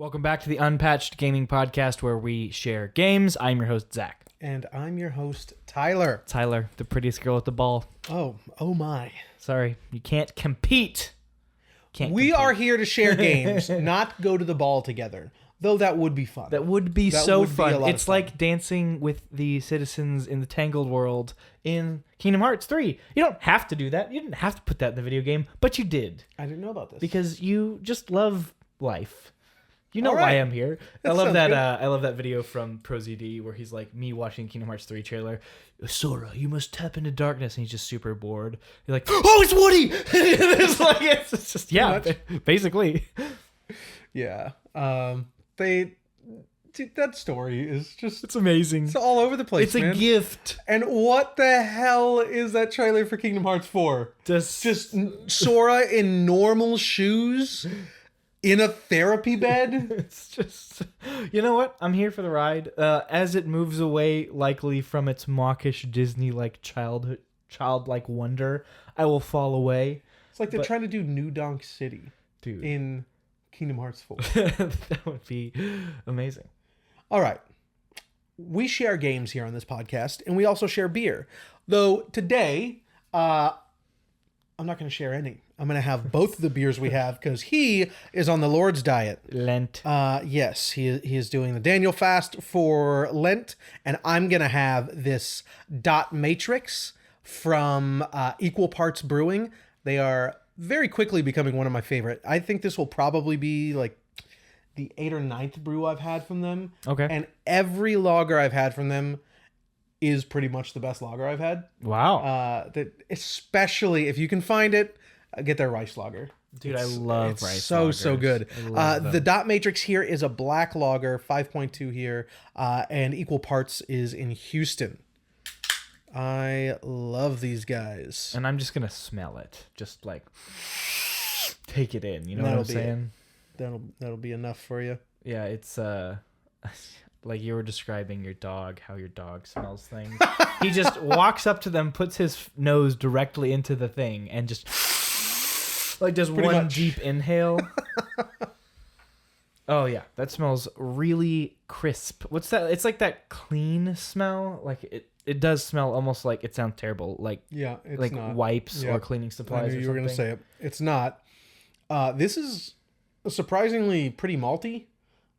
Welcome back to the Unpatched Gaming Podcast, where we share games. I'm your host, Zack. And I'm your host, Tyler. Tyler, the prettiest girl at the ball. Oh my. Sorry, you can't compete. We are here to share games, not go to the ball together. Though that would be fun. That would be so fun. It's like dancing with the citizens in the Tangled world in Kingdom Hearts 3. You don't have to do that. You didn't have to put that in the video game, but you did. I didn't know about this. Because you just love life. You know All right. why I'm here. That I love that. sounds good. I love that video from ProZD where he's like me watching Kingdom Hearts 3 trailer. Sora, you must tap into darkness, and he's just super bored. You're like, oh, it's Woody. it's just basically. Yeah. Dude, that story is just. It's amazing. It's all over the place. It's man. a gift. And what the hell is that trailer for Kingdom Hearts 4? Just Sora in normal shoes. In a therapy bed? It's just, you know what? I'm here for the ride. As it moves away, likely from its mawkish Disney-like childlike wonder, I will fall away. It's like they're trying to do New Donk City, dude, in Kingdom Hearts 4. That would be amazing. All right. We share games here on this podcast, and we also share beer. Though today, I'm not going to share any. I'm going to have both of the beers we have because he is on the Lord's diet. Lent. Yes, he is doing the Daniel fast for Lent, and I'm going to have this Dot Matrix from Equal Parts Brewing. They are very quickly becoming one of my favorite. I think this will probably be like the 8th or 9th brew I've had from them. Okay. And every lager I've had from them is pretty much the best lager I've had. Wow. Especially if you can find it, get their rice lager. Dude, I love rice so lagers. so good. The The Dot Matrix here is a black lager, 5.2 here, and Equal Parts is in Houston. I love these guys. And I'm just gonna smell it, just like take it in. You know what I'm That'll be saying? That'll be enough for you. Yeah, it's like you were describing your dog, how your dog smells things. He just walks up to them, puts his nose directly into the thing, and just like does Pretty one much. deep inhale. Oh yeah, that smells really crisp. What's that? It's like that clean smell. Like it does smell almost like, it sounds terrible. Like Yeah, it's like not. wipes Yeah. or cleaning supplies. I knew or you were going to say it. It's not. This is surprisingly pretty malty.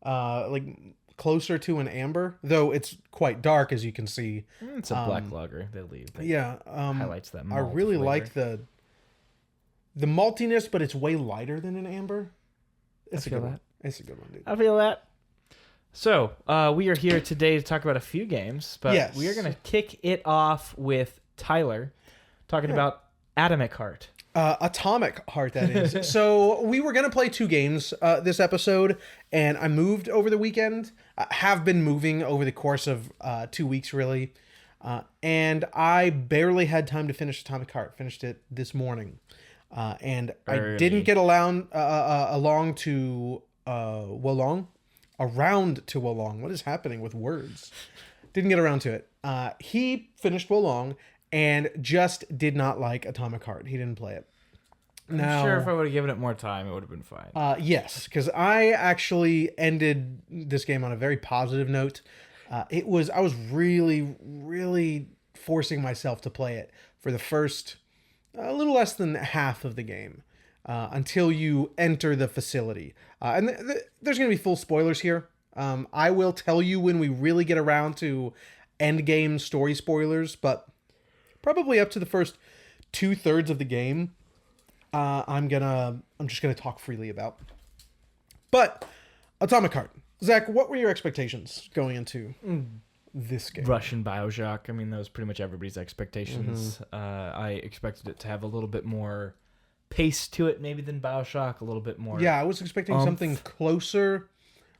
Like closer to an amber, though it's quite dark, as you can see. It's a black lager. They leave. That Yeah. highlights that. I malt really flavor. like the maltiness, but it's way lighter than an amber. It's a feel good one. that. It's a good one, dude. I feel that. So, we are here today to talk about a few games, but Yes. we are going to kick it off with Tyler talking about Atomic Heart. Atomic Heart, that is. So we were going to play 2 games this episode, and I moved over the weekend. Have been moving over the course of 2 weeks, really. And I barely had time to finish Atomic Heart. Finished it this morning. And I didn't get along to Wolong. Around to Wolong. What is happening with words? Didn't get around to it. He finished Wolong and just did not like Atomic Heart. He didn't play it. I'm sure if I would have given it more time, it would have been fine. Yes, because I actually ended this game on a very positive note. I was really, really forcing myself to play it for the first a little less than half of the game until you enter the facility. And there's going to be full spoilers here. I will tell you when we really get around to end game story spoilers, but probably up to the first 2/3 of the game, I'm just gonna talk freely about. But Atomic Heart, Zach, what were your expectations going into this game? Russian BioShock. I mean, that was pretty much everybody's expectations. Mm-hmm. I expected it to have a little bit more pace to it, maybe, than BioShock. A little bit more. Yeah, I was expecting something closer,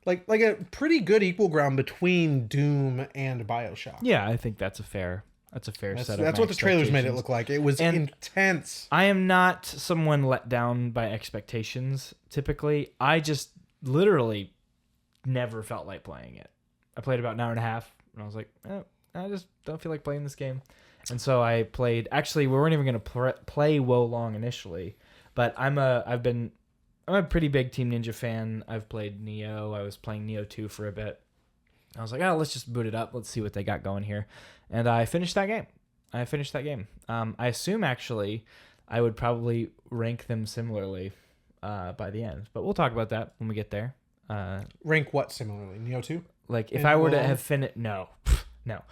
like a pretty good equal ground between Doom and BioShock. Yeah, I think that's a fair set of That's what the trailers made it look like. It was intense. I am not someone let down by expectations, typically. I just literally never felt like playing it. I played about an hour and a half, and I was like, I just don't feel like playing this game. And so I played... Actually, we weren't even going to play Wolong initially, but I've been I'm a pretty big Team Ninja fan. I've played Neo. I was playing Neo 2 for a bit. I was like, oh, let's just boot it up. Let's see what they got going here. And I finished that game. I assume, actually, I would probably rank them similarly by the end. But we'll talk about that when we get there. Rank what similarly? Neo 2? Like, if I were to have finished... No. No.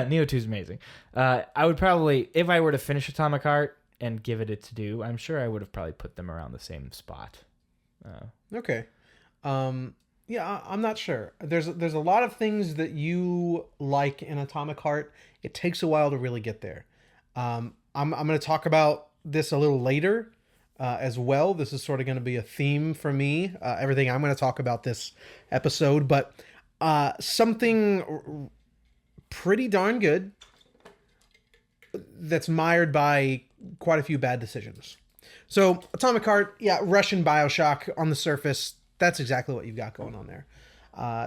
Neo 2 is amazing. I would probably... If I were to finish Atomic Heart and give it a to-do, I'm sure I would have probably put them around the same spot. Okay. Yeah, I'm not sure. There's a lot of things that you like in Atomic Heart. It takes a while to really get there. I'm going to talk about this a little later as well. This is sort of going to be a theme for me. Everything I'm going to talk about this episode, but something pretty darn good that's mired by quite a few bad decisions. So Atomic Heart, yeah, Russian BioShock on the surface. That's exactly what you've got going on there.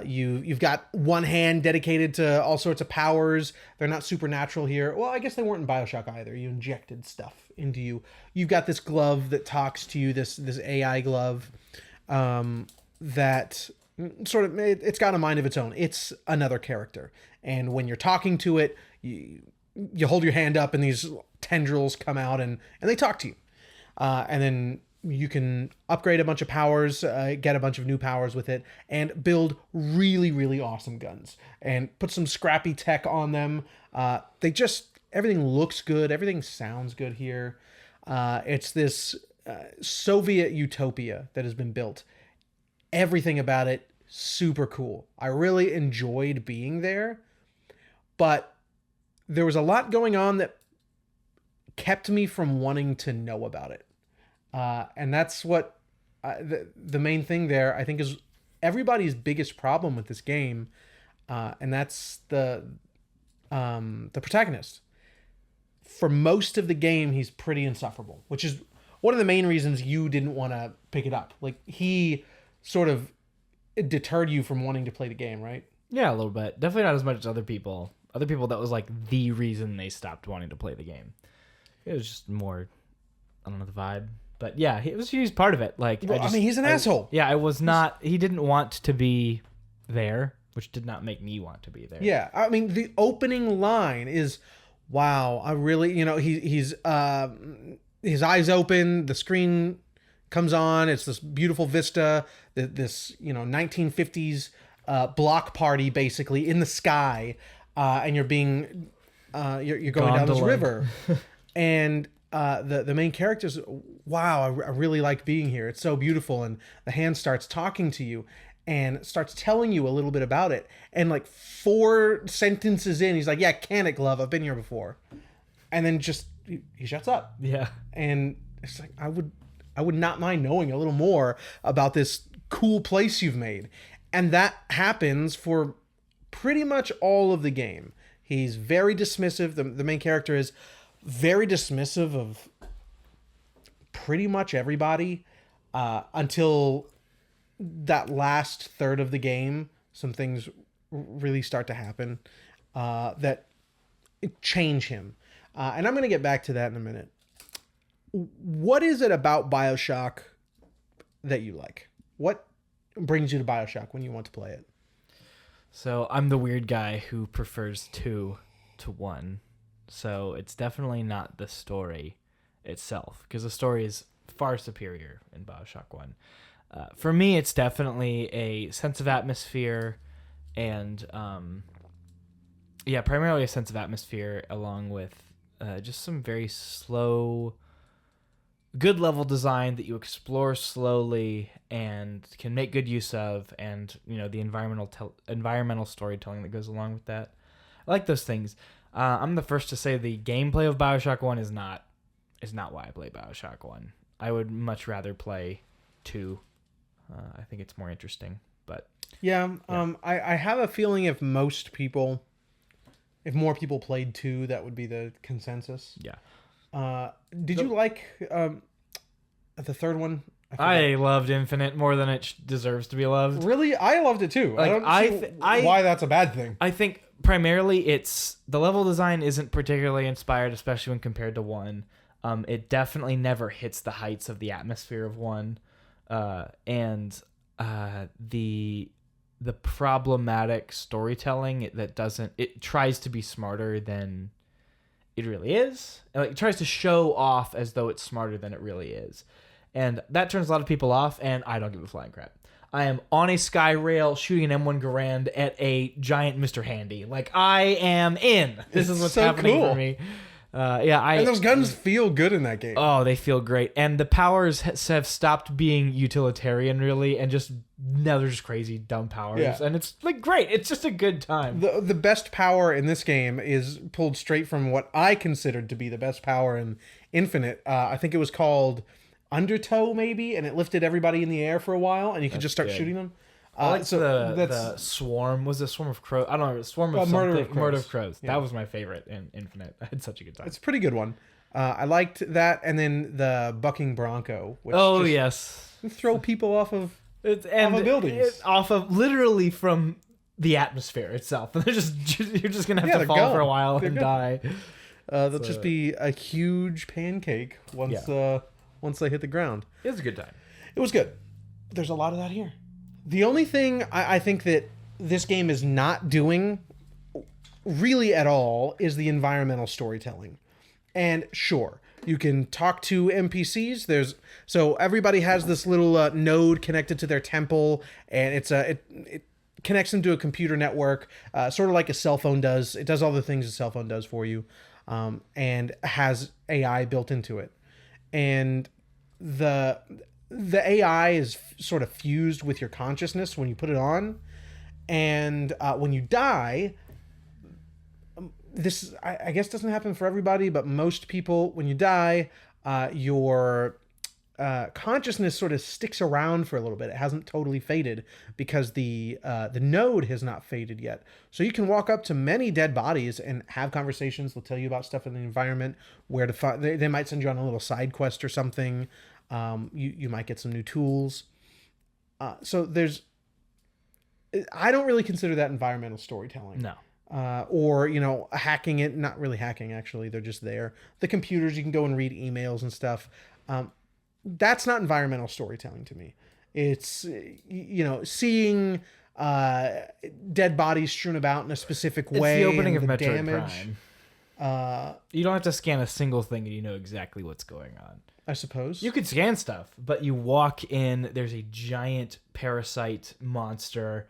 You've got one hand dedicated to all sorts of powers. They're not supernatural here. Well, I guess they weren't in BioShock either. You injected stuff into you. You've got this glove that talks to you, this AI glove that sort of, it's got a mind of its own. It's another character. And when you're talking to it, you hold your hand up and these tendrils come out and they talk to you. And then you can upgrade a bunch of powers, get a bunch of new powers with it, and build really, really awesome guns. And put some scrappy tech on them. Everything looks good. Everything sounds good here. It's this Soviet utopia that has been built. Everything about it, super cool. I really enjoyed being there. But there was a lot going on that kept me from wanting to know about it. And that's what the main thing there, I think, is everybody's biggest problem with this game. And that's the protagonist. For most of the game, he's pretty insufferable, which is one of the main reasons you didn't want to pick it up. Like, he sort of deterred you from wanting to play the game, right? Yeah, a little bit. Definitely not as much as other people. Other people, that was like the reason they stopped wanting to play the game. It was just more, I don't know, the vibe. But yeah, he's part of it. Like, well, he's an asshole. Yeah, he didn't want to be there, which did not make me want to be there. Yeah, I mean, the opening line is, wow, I really, he's his eyes open, the screen comes on, it's this beautiful vista, this 1950s block party basically in the sky, and you're going down this river, and the main characters, wow, I really like being here. It's so beautiful, and the hand starts talking to you and starts telling you a little bit about it, and like 4 sentences in, he's like, "Yeah, can it, glove? I've been here before," and then just he shuts up. Yeah, and it's like I would not mind knowing a little more about this cool place you've made. And that happens for pretty much all of the game. He's very dismissive. The main character is very dismissive of pretty much everybody until that last third of the game. Some things really start to happen that change him. And I'm going to get back to that in a minute. What is it about BioShock that you like? What brings you to BioShock when you want to play it? So I'm the weird guy who prefers 2 to 1. So it's definitely not the story itself, because the story is far superior in BioShock 1. For me, it's definitely a sense of atmosphere and, primarily a sense of atmosphere along with just some very slow, good level design that you explore slowly and can make good use of, and the environmental storytelling that goes along with that. I like those things. I'm the first to say the gameplay of BioShock 1 is not why I play BioShock 1. I would much rather play 2. I think it's more interesting. But yeah. I have a feeling if more people played 2, that would be the consensus. Yeah. Did you like the third one? I loved Infinite more than it deserves to be loved. Really? I loved it too. Like, I don't see why that's a bad thing. I think primarily it's the level design isn't particularly inspired, especially when compared to 1. It definitely never hits the heights of the atmosphere of 1. and the problematic storytelling that doesn't, it tries to be smarter than it really is. Like, it tries to show off as though it's smarter than it really is, and that turns a lot of people off. And I don't give a flying crap. I am on a sky rail shooting an M1 Garand at a giant Mr. Handy. Like, I am in. This is what's so happening cool. for me. Yeah, And those guns feel good in that game. Oh, they feel great. And the powers have stopped being utilitarian, really, and just now they're just crazy, dumb powers. Yeah. And it's like great. It's just a good time. The best power in this game is pulled straight from what I considered to be the best power in Infinite. I think it was called Undertow, maybe, and it lifted everybody in the air for a while, and you could just start shooting them. I like the swarm. Was it a swarm of crows? I don't know. Swarm of something. Murder of crows. Yeah. That was my favorite in Infinite. I had such a good time. It's a pretty good one. I liked that, and then the bucking bronco. Which yes. Throw people off of buildings. Off of literally from the atmosphere itself. They're you're just gonna have to fall for a while and die. They'll just be a huge pancake once they hit the ground. It was a good time. It was good. There's a lot of that here. The only thing I think that this game is not doing really at all is the environmental storytelling. And sure, you can talk to NPCs. So everybody has this little node connected to their temple, and it connects them to a computer network, sort of like a cell phone does. It does all the things a cell phone does for you, and has AI built into it. And the AI is sort of fused with your consciousness when you put it on, and when you die, this I guess doesn't happen for everybody, but most people, when you die, your consciousness sort of sticks around for a little bit. It hasn't totally faded because the node has not faded yet. So you can walk up to many dead bodies and have conversations. They'll tell you about stuff in the environment, where to find. They might send you on a little side quest or something. You might get some new tools. So I don't really consider that environmental storytelling. No. Or, hacking it. Not really hacking, actually. They're just there. The computers, you can go and read emails and stuff. That's not environmental storytelling to me. It's, seeing dead bodies strewn about in a specific way. It's the opening of the Metroid damage. Prime. You don't have to scan a single thing and you know exactly what's going on. I suppose. You could scan stuff, but you walk in, there's a giant parasite monster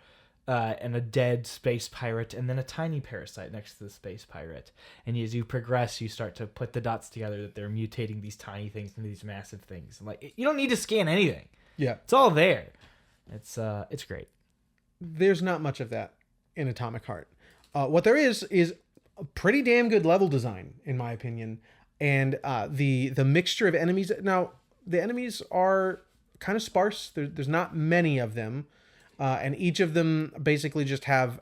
and a dead space pirate, and then a tiny parasite next to the space pirate. And as you progress, you start to put the dots together that they're mutating these tiny things into these massive things. Like, you don't need to scan anything. Yeah. It's all there. It's great. There's not much of that in Atomic Heart. What there is a pretty damn good level design, in my opinion. And the mixture of enemies. Now, the enemies are kind of sparse. There's not many of them. And each of them basically just have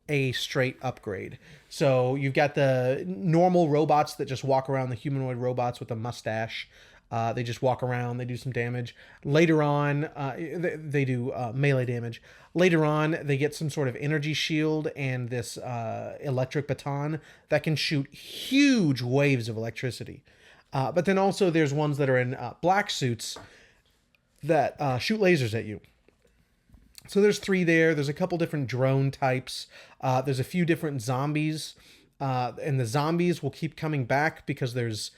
a straight upgrade. So you've got the normal robots that just walk around, the humanoid robots with a mustache. They just walk around. They do some damage. Later on, they do melee damage. Later on, they get some sort of energy shield and this electric baton that can shoot huge waves of electricity. But then also there's ones that are in black suits that shoot lasers at you. So there's 3 there. There's a couple different drone types. There's a few different zombies. And the zombies will keep coming back because there's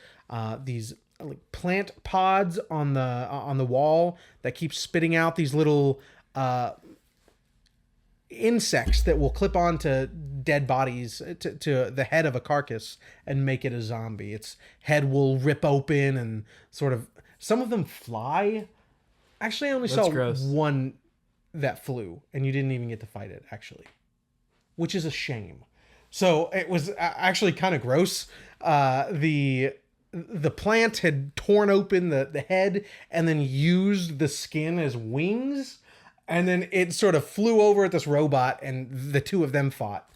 these like plant pods on the wall that keep spitting out these little insects that will clip onto dead bodies to the head of a carcass and make it a zombie. Its head will rip open and sort of, some of them fly. Actually, I only saw one that flew, and you didn't even get to fight it, actually, which is a shame. So it was actually kind of gross. The plant had torn open the head and then used the skin as wings, and then it sort of flew over at this robot, and the 2 of them fought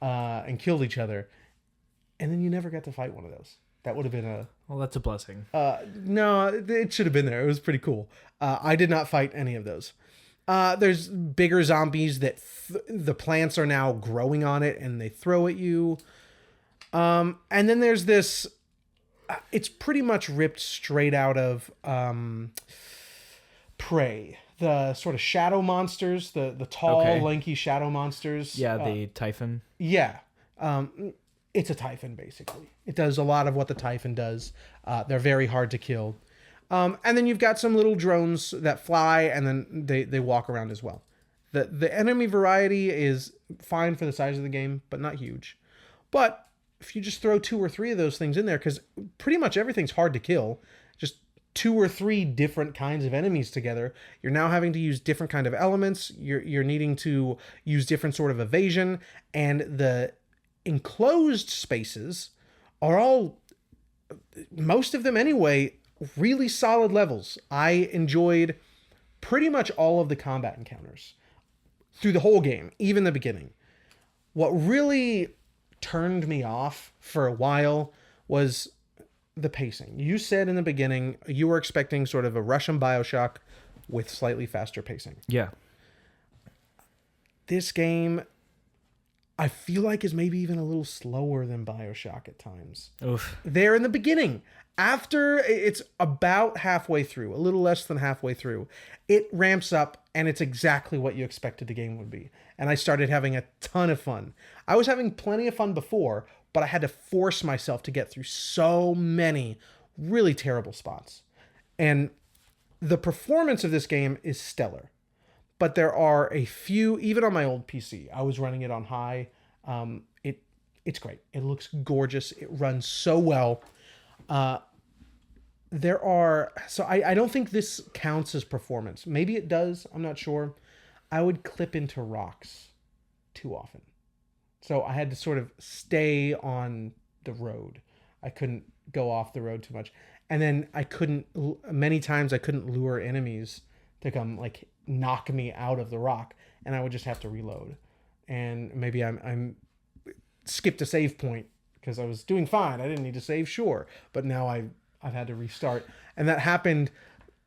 and killed each other. And then you never got to fight one of those. That would have been a... Well, that's a blessing. No, it should have been there. It was pretty cool. I did not fight any of those. There's bigger zombies that the plants are now growing on it and they throw at you. And then there's this, it's pretty much ripped straight out of Prey, the sort of shadow monsters, the tall, Okay. lanky shadow monsters. Yeah, the Typhon. Yeah. It's a Typhon, basically. It does a lot of what the Typhon does. They're very hard to kill. And then you've got some little drones that fly, and then they walk around as well. The enemy variety is fine for the size of the game, but not huge. But if you just throw 2 or 3 of those things in there, because pretty much everything's hard to kill, just 2 or 3 different kinds of enemies together, you're now having to use different kind of elements. You're needing to use different sort of evasion, and the enclosed spaces are all, most of them anyway, really solid levels. I enjoyed pretty much all of the combat encounters through the whole game, even the beginning. What really turned me off for a while was the pacing. You said in the beginning you were expecting sort of a Russian BioShock with slightly faster pacing. Yeah. This game, I feel like, is maybe even a little slower than BioShock at times. Oof. There in the beginning. After it's about halfway through, a little less than halfway through, it ramps up and it's exactly what you expected the game would be. And I started having a ton of fun. I was having plenty of fun before, but I had to force myself to get through so many really terrible spots. And the performance of this game is stellar. But there are a few, even on my old PC, I was running it on high. It's great. It looks gorgeous. It runs so well. There are, so I don't think this counts as performance. Maybe it does. I'm not sure. I would clip into rocks too often. So I had to sort of stay on the road. I couldn't go off the road too much. And then many times I couldn't lure enemies to come like knock me out of the rock, and I would just have to reload. And maybe I'm skipped a save point because I was doing fine. I didn't need to save, sure, but now I've had to restart, and that happened.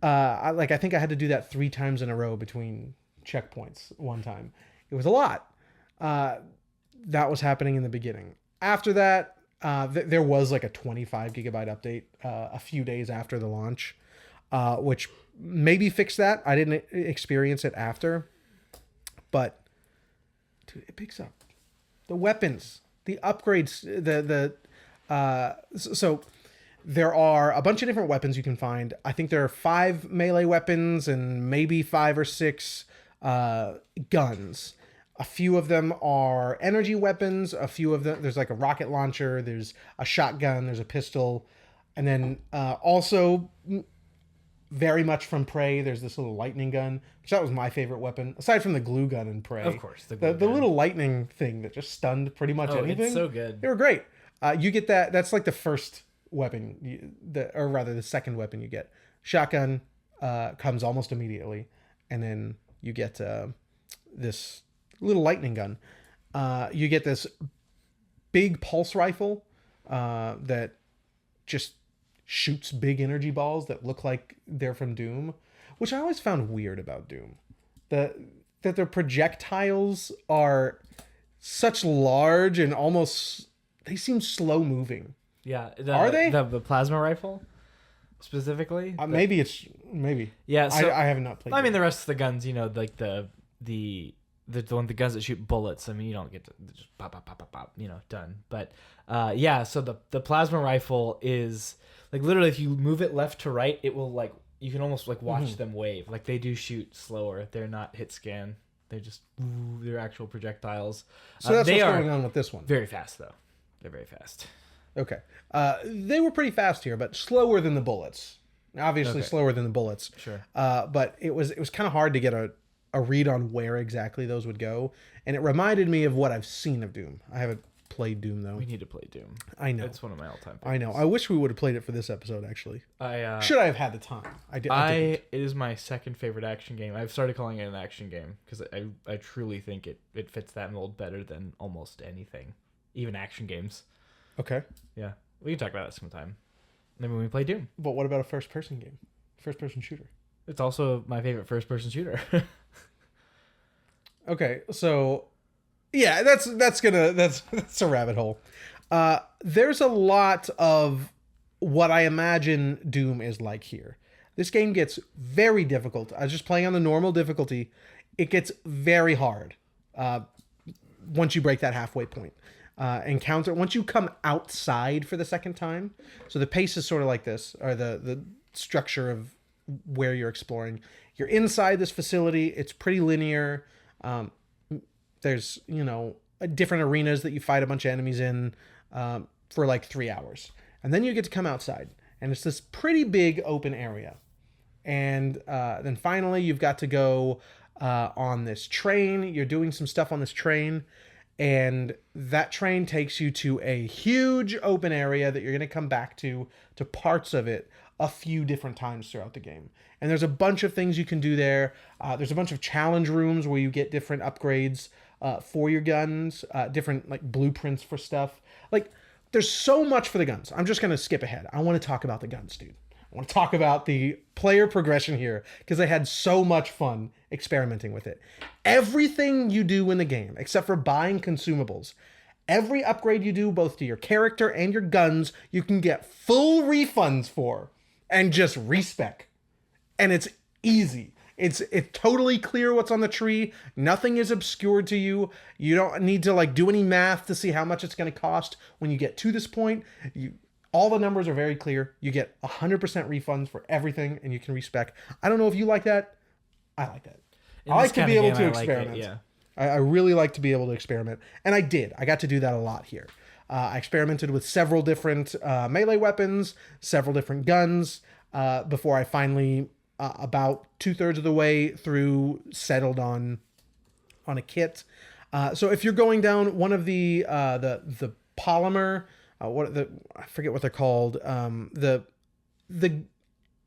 I think I had to do that 3 times in a row between checkpoints. One time, it was a lot. That was happening in the beginning. After that, there was like a 25 gigabyte update a few days after the launch, which maybe fixed that. I didn't experience it after, but dude, it picks up. The weapons, the upgrades, so there are a bunch of different weapons you can find. I think there are 5 melee weapons and maybe 5 or 6 guns. A few of them are energy weapons. A few of them, there's like a rocket launcher, there's a shotgun, there's a pistol. And then also very much from Prey, there's this little lightning gun, which that was my favorite weapon, aside from the glue gun in Prey. Of course, the little lightning thing that just stunned pretty much anything. It's so good. They were great. You get that. That's like the first weapon, or rather the second weapon you get. Shotgun comes almost immediately, and then you get this little lightning gun. You get this big pulse rifle that just shoots big energy balls that look like they're from Doom, which I always found weird about Doom. That their projectiles are such large and almost, they seem slow moving. Yeah. Are they? The plasma rifle specifically? Maybe. Yeah. So, I have not played. I mean, the rest of the guns, like the guns that shoot bullets. I mean, you don't get to just pop, pop, pop, pop, pop, done. But yeah, so the plasma rifle is like literally if you move it left to right, it will like, you can almost like watch them wave. Like they do shoot slower. They're not hit scan. They're just, they're actual projectiles. So that's what's going on with this one. Very fast though. They're very fast. Okay. They were pretty fast here, but slower than the bullets. Obviously slower than the bullets. Sure. But it was kind of hard to get a read on where exactly those would go. And it reminded me of what I've seen of Doom. I haven't played Doom, though. We need to play Doom. I know. It's one of my all-time favorites. I know. I wish we would have played it for this episode, actually. Should I have had the time? I didn't. It is my second favorite action game. I've started calling it an action game because I truly think it fits that mold better than almost anything. Even action games. Okay. Yeah. We can talk about that sometime. Maybe when we play Doom. But what about a first-person game? First-person shooter? It's also my favorite first-person shooter. Okay, so yeah, that's a rabbit hole. There's a lot of what I imagine Doom is like here. This game gets very difficult. I was just playing on the normal difficulty. It gets very hard once you break that halfway point. Encounter once you come outside for the second time. So the pace is sort of like this, or the structure of where you're exploring. You're inside this facility. It's pretty linear. There's different arenas that you fight a bunch of enemies in for like 3 hours, and then you get to come outside, and it's this pretty big open area. And then finally, you've got to go on this train. You're doing some stuff on this train, and that train takes you to a huge open area that you're going to come back to parts of it a few different times throughout the game. And there's a bunch of things you can do there. There's a bunch of challenge rooms where you get different upgrades for your guns, different like blueprints for stuff. Like, there's so much for the guns. I'm just going to skip ahead. I want to talk about the guns, dude. I want to talk about the player progression here because I had so much fun experimenting with it. Everything you do in the game, except for buying consumables, every upgrade you do, both to your character and your guns, you can get full refunds for and just respec. And it's easy. It's totally clear what's on the tree. Nothing is obscured to you. You don't need to like do any math to see how much it's going to cost when you get to this point. All the numbers are very clear. You get 100% refunds for everything, and you can respec. I don't know if you like that. I like that. I like to be able to experiment. Yeah. I really like to be able to experiment. And I did. I got to do that a lot here. I experimented with several different melee weapons, several different guns, before I finally, about 2/3 of the way through, settled on a kit. So if you're going down one of the polymer... I forget what they're called. The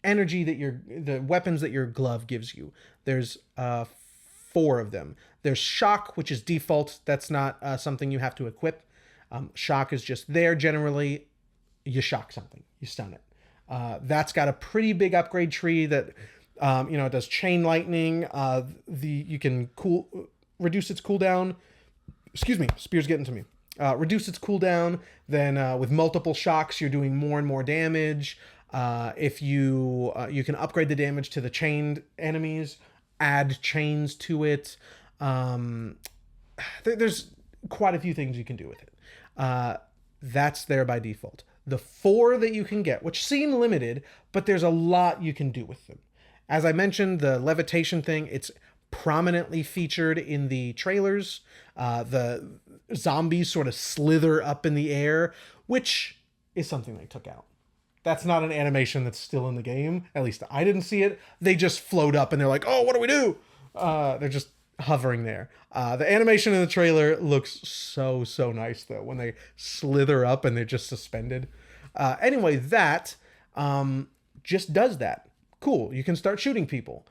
energy that the weapons that your glove gives you. There's 4 of them. There's shock, which is default. That's not something you have to equip. Shock is just there. Generally, you shock something, you stun it. That's got a pretty big upgrade tree that it does chain lightning. You can reduce its cooldown. Excuse me, spear's getting to me. Reduce its cooldown. Then with multiple shocks, you're doing more and more damage. If you can upgrade the damage to the chained enemies, add chains to it. There's quite a few things you can do with it. That's there by default. The 4 that you can get, which seem limited, but there's a lot you can do with them. As I mentioned, the levitation thing, it's prominently featured in the trailers. The zombies sort of slither up in the air, which is something they took out. That's not an animation that's still in the game. At least I didn't see it. They just float up and they're like, oh, what do we do? They're just hovering there. The animation in the trailer looks so nice, though, when they slither up and they're just suspended. Anyway, that just does that. Cool. You can start shooting people.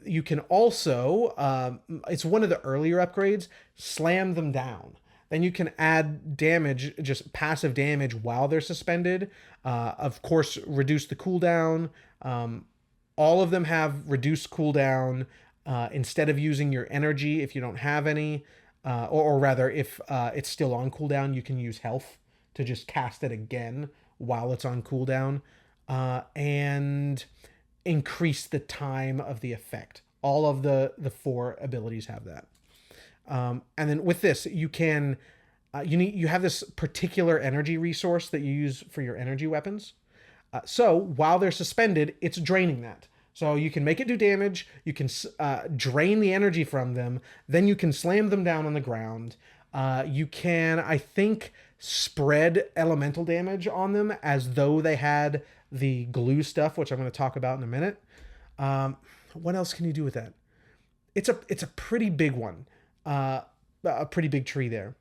You can also, it's one of the earlier upgrades, slam them down. Then you can add damage, just passive damage while they're suspended. Of course, reduce the cooldown. All of them have reduced cooldown. Instead of using your energy, if you don't have any, or rather, if it's still on cooldown, you can use health to just cast it again while it's on cooldown. And increase the time of the effect. All of the 4 abilities have that. And then with this, you can you have this particular energy resource that you use for your energy weapons. So while they're suspended, it's draining that. So you can make it do damage. You can drain the energy from them. Then you can slam them down on the ground. You can, I think, spread elemental damage on them as though they had the glue stuff, which I'm going to talk about in a minute. What else can you do with that? It's a pretty big one. A pretty big tree there.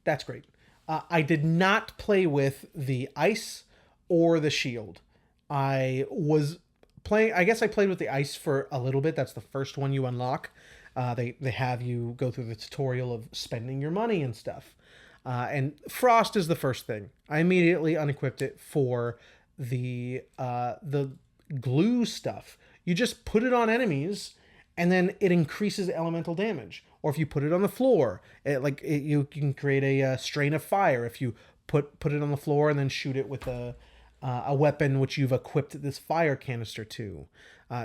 That's great. I did not play with the ice or the shield. I guess I played with the ice for a little bit. That's the first one you unlock. They have you go through the tutorial of spending your money and stuff. And frost is the first thing. I immediately unequipped it for the glue stuff. You just put it on enemies, and then it increases elemental damage. Or if you put it on the floor, you can create a strain of fire if you put it on the floor and then shoot it with a a weapon which you've equipped this fire canister to.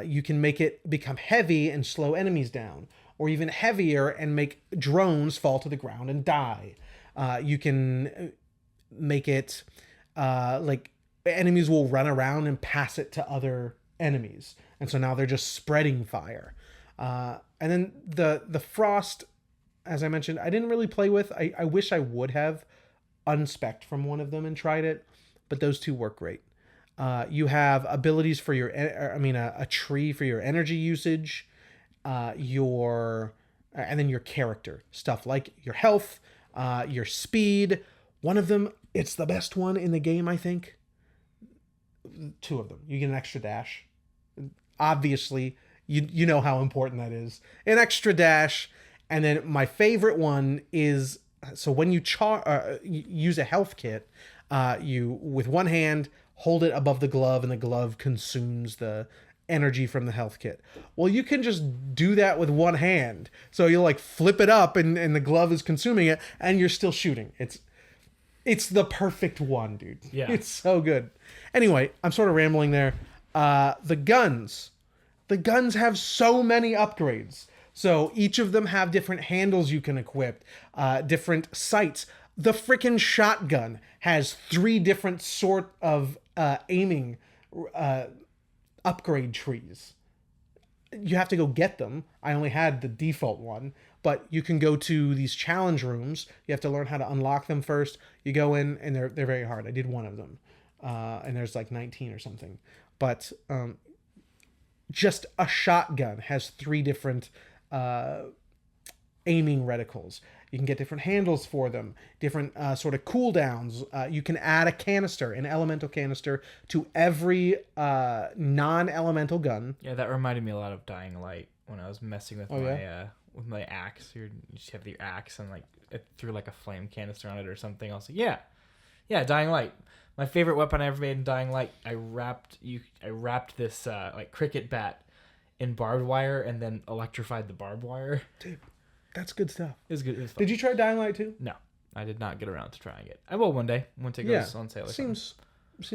You can make it become heavy and slow enemies down, or even heavier and make drones fall to the ground and die. You can make it like enemies will run around and pass it to other enemies, and so now they're just spreading fire. And then the frost, as I mentioned, I didn't really play with. I wish I would have unspec'd from one of them and tried it, but those two work great. You have abilities for your, a tree for your energy usage, and then your character stuff like your health, your speed. One of them, it's the best one in the game, I think. Two of them, you get an extra dash. Obviously, you know how important that is. An extra dash, and then my favorite one is, so when you use a health kit, you with one hand hold it above the glove, and the glove consumes the energy from the health kit. Well, you can just do that with one hand. So you'll like flip it up, and the glove is consuming it, and you're still shooting. It's the perfect one, dude. Yeah. It's so good. Anyway, I'm sort of rambling there. The guns. The guns have so many upgrades. So each of them have different handles you can equip, different sights. The frickin' shotgun has 3 different sort of aiming upgrade trees. You have to go get them. I only had the default one, but you can go to these challenge rooms. You have to learn how to unlock them first. You go in, and they're very hard. I did one of them, and there's like 19 or something. But just a shotgun has 3 different aiming reticles. You can get different handles for them, different sort of cooldowns. You can add a canister, an elemental canister, to every non-elemental gun. Yeah, that reminded me a lot of Dying Light when I was messing with with my axe. You just have the axe and like it threw like a flame canister on it or something. I was like, yeah, Dying Light. My favorite weapon I ever made in Dying Light. I wrapped this like cricket bat in barbed wire and then electrified the barbed wire. Dude, that's good stuff. It was good. It was fun. Did you try Dying Light too? No, I did not get around to trying it. I will one day once it goes on sale. Or seems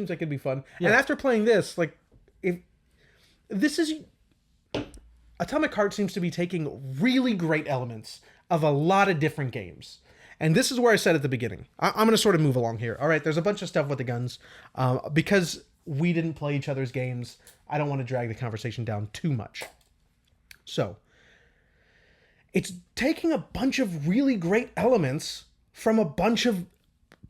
like it'd be fun. Yeah. And after playing this, like, if this is Atomic Heart seems to be taking really great elements of a lot of different games. And this is where I said at the beginning, I'm going to sort of move along here. All right, there's a bunch of stuff with the guns. Because we didn't play each other's games, I don't want to drag the conversation down too much. So, it's taking a bunch of really great elements from a bunch of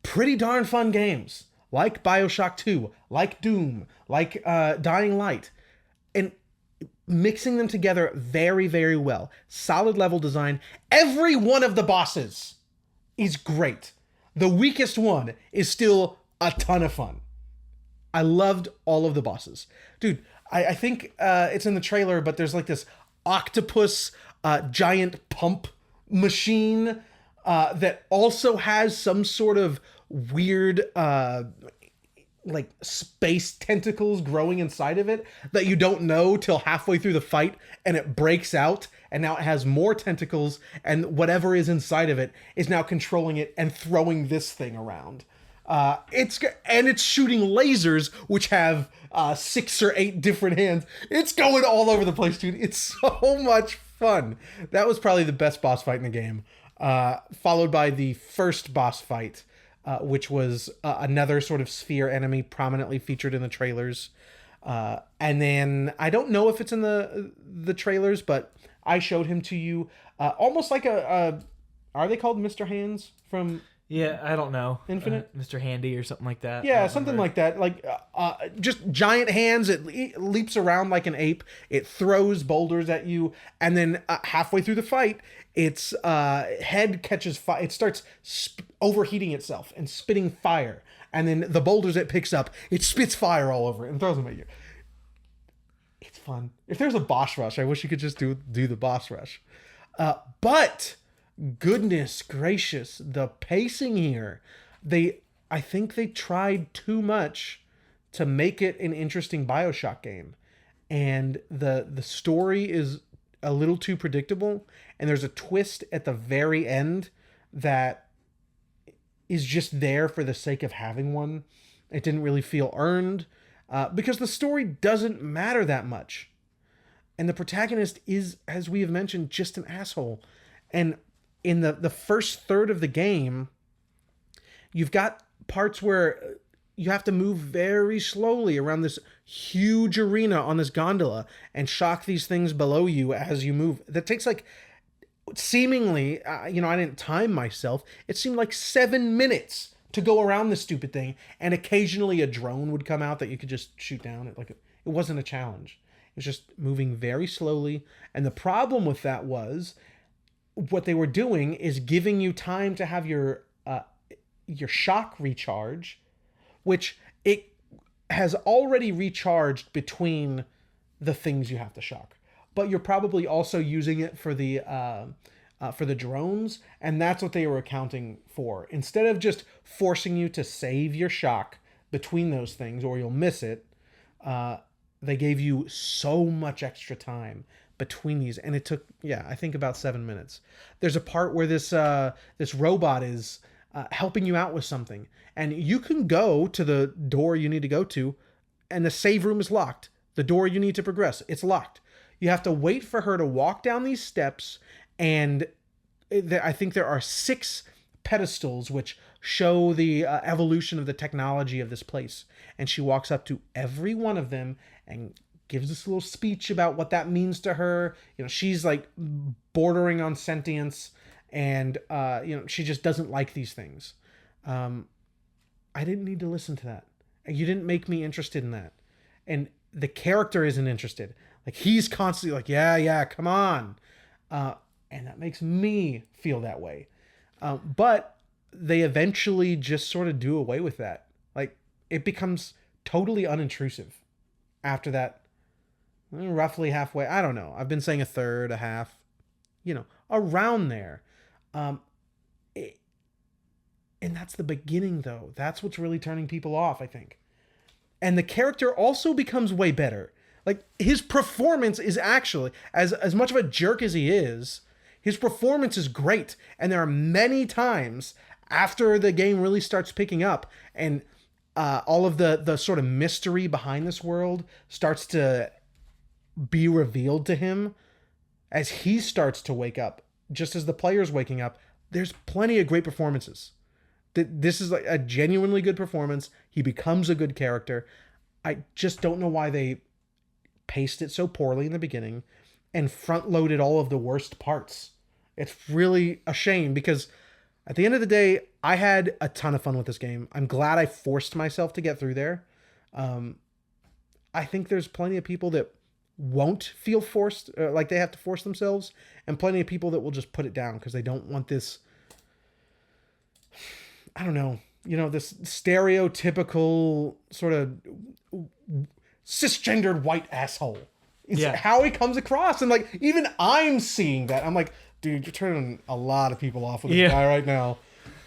pretty darn fun games, like BioShock 2, like Doom, like Dying Light, and mixing them together very, very well. Solid level design. Every one of the bosses is great. The weakest one is still a ton of fun. I loved all of the bosses. Dude, I think it's in the trailer, but there's like this octopus giant pump machine that also has some sort of weird like space tentacles growing inside of it that you don't know till halfway through the fight, and it breaks out, and now it has more tentacles, and whatever is inside of it is now controlling it and throwing this thing around. It's shooting lasers which have 6 or 8 different hands. It's going all over the place, dude. It's so much fun. That was probably the best boss fight in the game, followed by the first boss fight, which was another sort of sphere enemy prominently featured in the trailers. And then I don't know if it's in the trailers, but I showed him to you, almost like are they called Mr. Hands from... Yeah, I don't know. Infinite? Mr. Handy or something like that. Yeah, something like that. Like, just giant hands. It leaps around like an ape. It throws boulders at you. And then halfway through the fight, its head catches fire. It starts overheating itself and spitting fire. And then the boulders it picks up, it spits fire all over it and throws them at you. It's fun. If there's a boss rush, I wish you could just do the boss rush. But... goodness gracious, the pacing here. I think they tried too much to make it an interesting BioShock game. And the story is a little too predictable. And there's a twist at the very end that is just there for the sake of having one. It didn't really feel earned because the story doesn't matter that much. And the protagonist is, as we have mentioned, just an asshole. And in the first third of the game, you've got parts where you have to move very slowly around this huge arena on this gondola and shock these things below you as you move. That takes like seemingly, I didn't time myself. It seemed like 7 minutes to go around this stupid thing, and occasionally a drone would come out that you could just shoot down. It wasn't a challenge. It was just moving very slowly, and the problem with that was what they were doing is giving you time to have your shock recharge, which it has already recharged between the things you have to shock. But you're probably also using it for the drones, and that's what they were accounting for. Instead of just forcing you to save your shock between those things, or you'll miss it, they gave you so much extra time between these, and it took, I think about 7 minutes. There's a part where this robot is helping you out with something, and you can go to the door you need to go to, and the save room is locked. The door you need to progress, it's locked. You have to wait for her to walk down these steps, and I think there are 6 pedestals which show the evolution of the technology of this place. And she walks up to every one of them and gives this little speech about what that means to her. She's like bordering on sentience, and she just doesn't like these things. I didn't need to listen to that. You didn't make me interested in that. And the character isn't interested. Like, he's constantly like, yeah, come on. And that makes me feel that way. But they eventually just sort of do away with that. Like, it becomes totally unintrusive after that, roughly halfway. I don't know. I've been saying a third, a half, around there. And that's the beginning, though. That's what's really turning people off, I think. And the character also becomes way better. Like, his performance is actually, as much of a jerk as he is, his performance is great. And there are many times after the game really starts picking up and all of the sort of mystery behind this world starts to be revealed to him as he starts to wake up, just as the player's waking up, there's plenty of great performances. This is like a genuinely good performance. He becomes a good character. I just don't know why they paced it so poorly in the beginning and front loaded all of the worst parts. It's really a shame because at the end of the day, I had a ton of fun with this game. I'm glad I forced myself to get through there. I think there's plenty of people that won't feel forced, like they have to force themselves, and plenty of people that will just put it down because they don't want this, I don't know, this stereotypical sort of cisgendered white asshole. It's how he comes across. And like, even I'm seeing that. I'm like, dude, you're turning a lot of people off with this guy right now.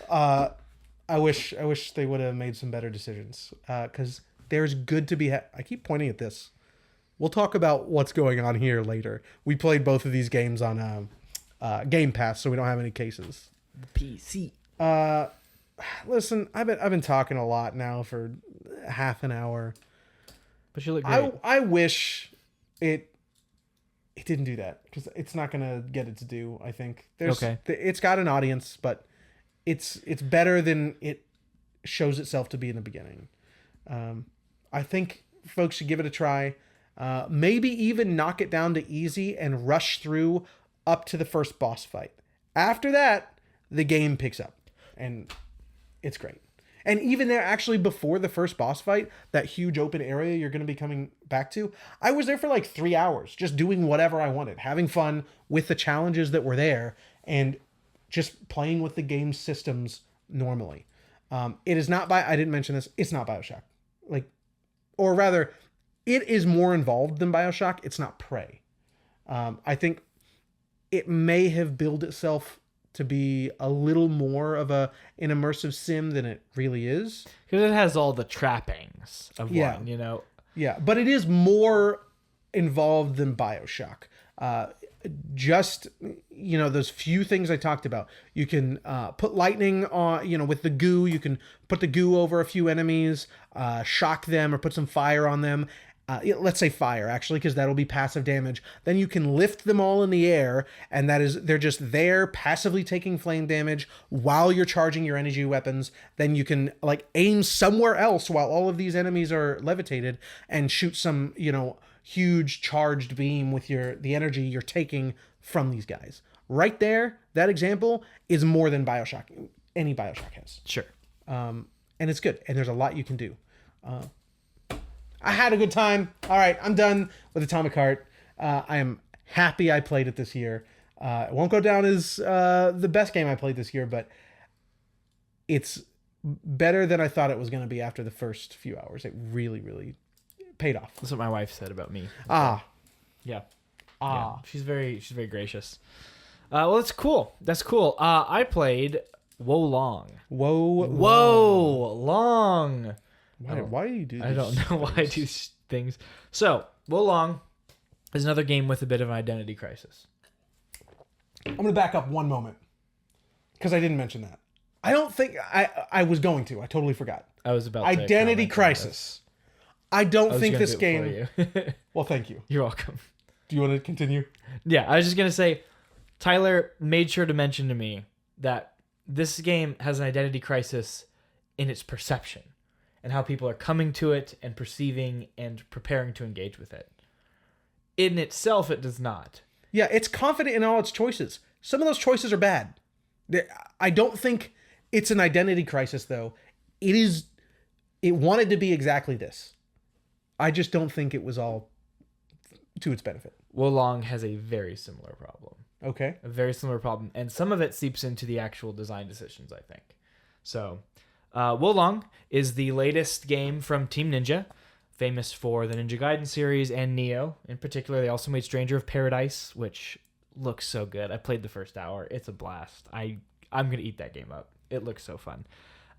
I wish they would have made some better decisions. Because there's good to be I keep pointing at this. We'll talk about what's going on here later. We played both of these games on Game Pass, so we don't have any cases. PC. Listen, I've been talking a lot now for half an hour. But you look great. I wish it didn't do that because it's not gonna get it to do. I think it's got an audience, but it's better than it shows itself to be in the beginning. I think folks should give it a try. Maybe even knock it down to easy and rush through up to the first boss fight. After that, the game picks up and it's great. And even there, actually, before the first boss fight, that huge open area you're going to be coming back to, I was there for like 3 hours, just doing whatever I wanted, having fun with the challenges that were there, and just playing with the game's systems normally. It is not I didn't mention this, it's not BioShock. Or rather, it is more involved than BioShock. It's not Prey. I think it may have billed itself to be a little more of an immersive sim than it really is. Because it has all the trappings of one, Yeah, but it is more involved than BioShock. just those few things I talked about. You can put lightning on, with the goo. You can put the goo over a few enemies, shock them, or put some fire on them. Let's say fire, actually, because that'll be passive damage. Then you can lift them all in the air, and they're just there passively taking flame damage while you're charging your energy weapons. Then you can aim somewhere else while all of these enemies are levitated and shoot some huge charged beam with the energy you're taking from these guys. Right there, that example is more than any Bioshock has. Sure. And it's good, and there's a lot you can do. I had a good time. All right, I'm done with Atomic Heart. I am happy I played it this year. It won't go down as the best game I played this year, but it's better than I thought it was going to be after the first few hours. It really, really paid off. That's what my wife said about me. Yeah. Yeah. She's very gracious. Well, that's cool. That's cool. I played Wo Long. Wo Long. Why do you do this? I don't know why I do these things. So, Wo Long is another game with a bit of an identity crisis. I'm going to back up one moment because I didn't mention that. I don't think I was going to. I totally forgot. I was about to Identity crisis. I don't think this game... Well, thank you. You're welcome. Do you want to continue? Yeah, I was just going to say, Tyler made sure to mention to me that this game has an identity crisis in its perception and how people are coming to it and perceiving and preparing to engage with it. In itself, it does not. Yeah, it's confident in all its choices. Some of those choices are bad. I don't think it's an identity crisis, though. It wanted to be exactly this. I just don't think it was all to its benefit. Wo Long has a very similar problem. Okay. A very similar problem. And some of it seeps into the actual design decisions, I think. So, Wo Long is the latest game from Team Ninja, famous for the Ninja Gaiden series and Nioh. In particular, they also made Stranger of Paradise, which looks so good. I played the first hour. It's a blast. I'm going to eat that game up. It looks so fun.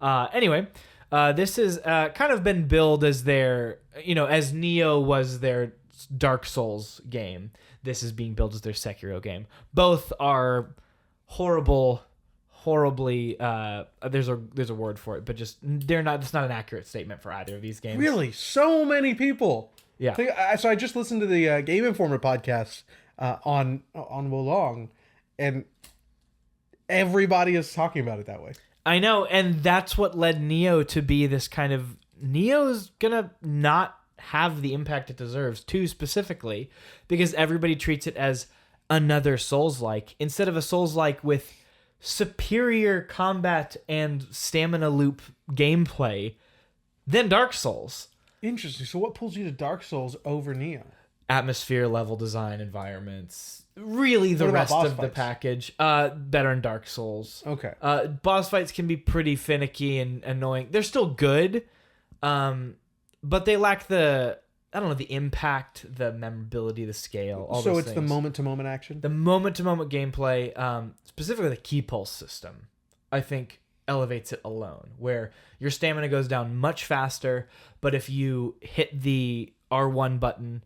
Anyway, this has kind of been billed as their, as Nioh was their Dark Souls game. This is being billed as their Sekiro game. Both are horribly, there's a word for it, but just it's not an accurate statement for either of these games. Really? So many people. Yeah. So I just listened to the Game Informer podcast on Wo Long, and everybody is talking about it that way. I know, and that's what led Nioh to be this kind of... Nioh's gonna not have the impact it deserves, too, specifically, because everybody treats it as another Souls-like, instead of a Souls-like with superior combat and stamina loop gameplay than Dark Souls. Interesting. So what pulls you to Dark Souls over Nioh? Atmosphere, level design, environments. Really, the rest of the package. Better in Dark Souls. Okay. Boss fights can be pretty finicky and annoying. They're still good, but they lack the impact, the memorability, the scale, all so those it's things. the moment-to-moment action? The moment-to-moment gameplay, specifically the key pulse system, I think elevates it alone, where your stamina goes down much faster, but if you hit the R1 button,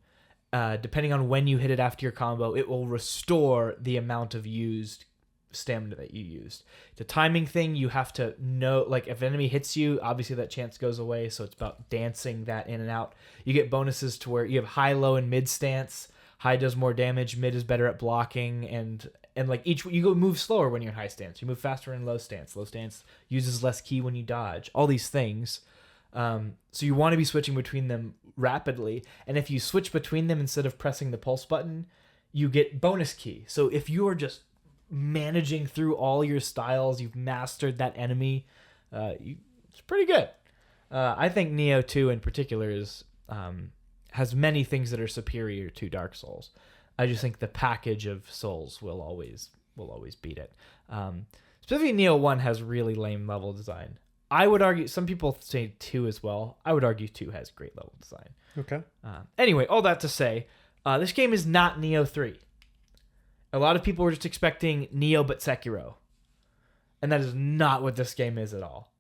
depending on when you hit it after your combo, it will restore the amount of used stamina that you used. It's a timing thing. You have to know, if an enemy hits you, obviously that chance goes away, so it's about dancing that in and out. You get bonuses to where you have high, low, and mid stance. High does more damage, mid is better at blocking, and you go move slower when you're in high stance. You move faster in low stance. Low stance uses less ki when you dodge. All these things. So you want to be switching between them rapidly, and if you switch between them instead of pressing the pulse button, you get bonus ki. So if you are just managing through all your styles, you've mastered that enemy, it's pretty good. I think Nioh 2 in particular has many things that are superior to Dark Souls. I just think the package of Souls will always beat it. Specifically, Nioh 1 has really lame level design. I would argue, some people say 2 as well. I would argue 2 has great level design. Okay. Anyway, all that to say, this game is not Nioh 3. A lot of people were just expecting Nioh but Sekiro. And that is not what this game is at all.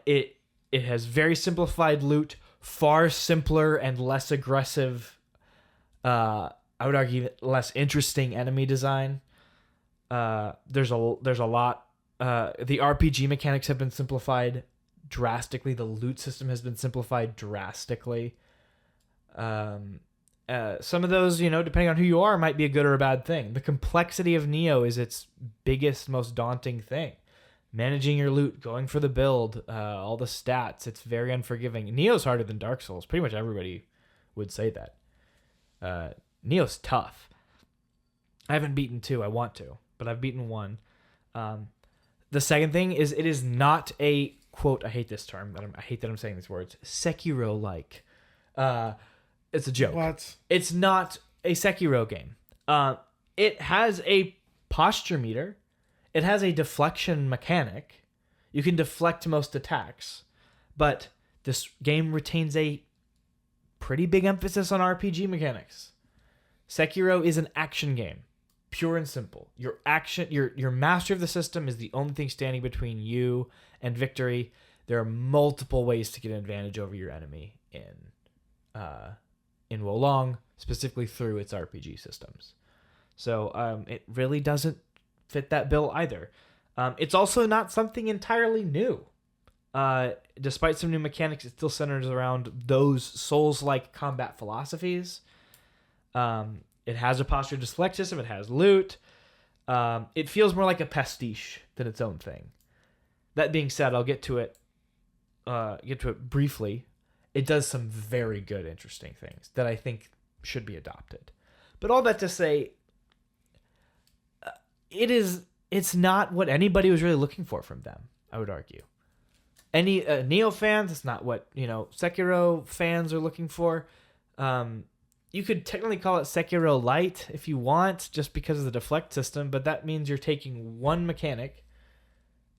It has very simplified loot, far simpler and less aggressive I would argue less interesting enemy design. There's a lot. The RPG mechanics have been simplified drastically. The loot system has been simplified drastically. Some of those, depending on who you are, might be a good or a bad thing. The complexity of Neo is its biggest, most daunting thing. Managing your loot, going for the build, all the stats, it's very unforgiving. Neo's harder than Dark Souls. Pretty much everybody would say that. Neo's tough. I haven't beaten 2. I want to, but I've beaten 1. The second thing is it is not a, quote, I hate this term, but I hate that I'm saying these words, Sekiro-like. It's a joke. What? It's not a Sekiro game. It has a posture meter. It has a deflection mechanic. You can deflect most attacks. But this game retains a pretty big emphasis on RPG mechanics. Sekiro is an action game. Pure and simple. Your master of the system is the only thing standing between you and victory. There are multiple ways to get an advantage over your enemy in Wolong, specifically through its RPG systems. So it really doesn't fit that bill either. It's also not something entirely new. Despite some new mechanics, it still centers around those Souls-like combat philosophies. It has a posture deflect system. It has loot. It feels more like a pastiche than its own thing. That being said, I'll get to it briefly. It does some very good, interesting things that I think should be adopted. But all that to say, it's not what anybody was really looking for from them, I would argue. Any Neo fans, it's not what, Sekiro fans are looking for. You could technically call it Sekiro Light if you want, just because of the deflect system, but that means you're taking one mechanic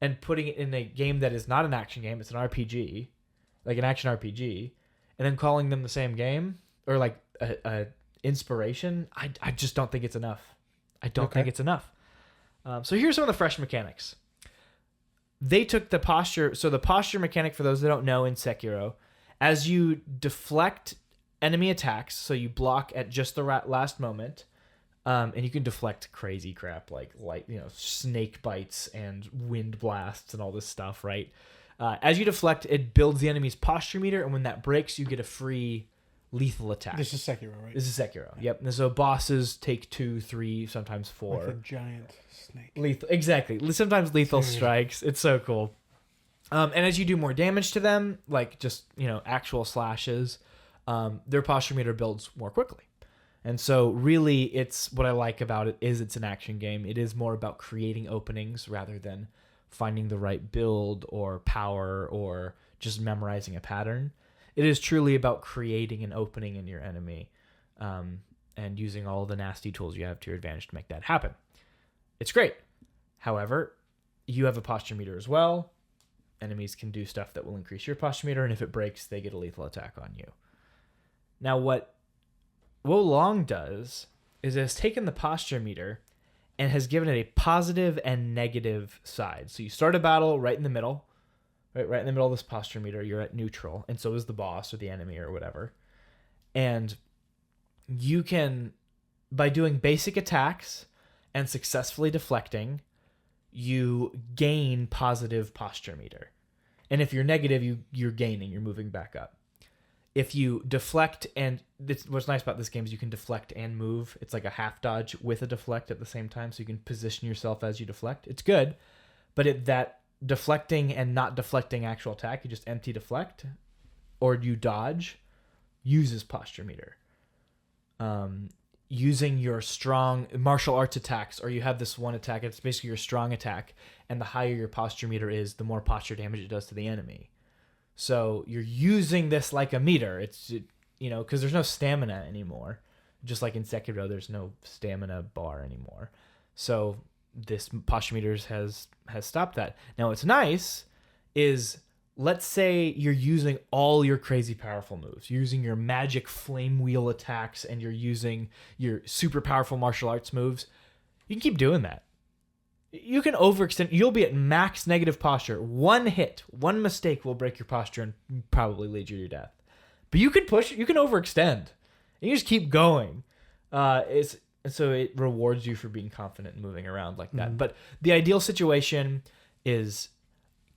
and putting it in a game that is not an action game, it's an RPG, like an action RPG, and then calling them the same game, or like a inspiration. I just don't think it's enough. I don't think it's enough. So here's some of the fresh mechanics. They took the posture. So the posture mechanic, for those that don't know, in Sekiro, as you deflect enemy attacks, so you block at just the last moment, and you can deflect crazy crap like snake bites and wind blasts and all this stuff, right? As you deflect, it builds the enemy's posture meter, and when that breaks, you get a free lethal attack. This is Sekiro, right? This is Sekiro. Yep. And so bosses take 2, 3, sometimes 4. Like a giant snake. Lethal, exactly. Sometimes lethal strikes. It's so cool. And as you do more damage to them, like just actual slashes, their posture meter builds more quickly. And so really, it's what I like about it is it's an action game. It is more about creating openings rather than finding the right build or power or just memorizing a pattern. It is truly about creating an opening in your enemy, and using all the nasty tools you have to your advantage to make that happen. It's great. However, you have a posture meter as well. Enemies can do stuff that will increase your posture meter, and if it breaks, they get a lethal attack on you. Now, what Wolong does is it has taken the posture meter and has given it a positive and negative side. So you start a battle right in the middle. Right in the middle of this posture meter, you're at neutral, and so is the boss or the enemy or whatever. And you can, by doing basic attacks and successfully deflecting, you gain positive posture meter. And if you're negative, you're gaining, you're moving back up. If you deflect, and what's nice about this game is you can deflect and move. It's like a half dodge with a deflect at the same time, so you can position yourself as you deflect. It's good, but that deflecting and not deflecting actual attack, you just empty deflect, or you dodge, uses posture meter. Using your strong martial arts attacks, or you have this one attack, it's basically your strong attack, and the higher your posture meter is, the more posture damage it does to the enemy. So you're using this like a meter. It's, because there's no stamina anymore. Just like in Sekiro, there's no stamina bar anymore. So this posture meters has stopped that. Now what's nice is, let's say you're using all your crazy powerful moves. You're using your magic flame wheel attacks and you're using your super powerful martial arts moves. You can keep doing that. You can overextend. You'll be at max negative posture. One hit, one mistake will break your posture and probably lead you to your death. But you can push, you can overextend. And you just keep going. It's so it rewards you for being confident and moving around like that. But the ideal situation is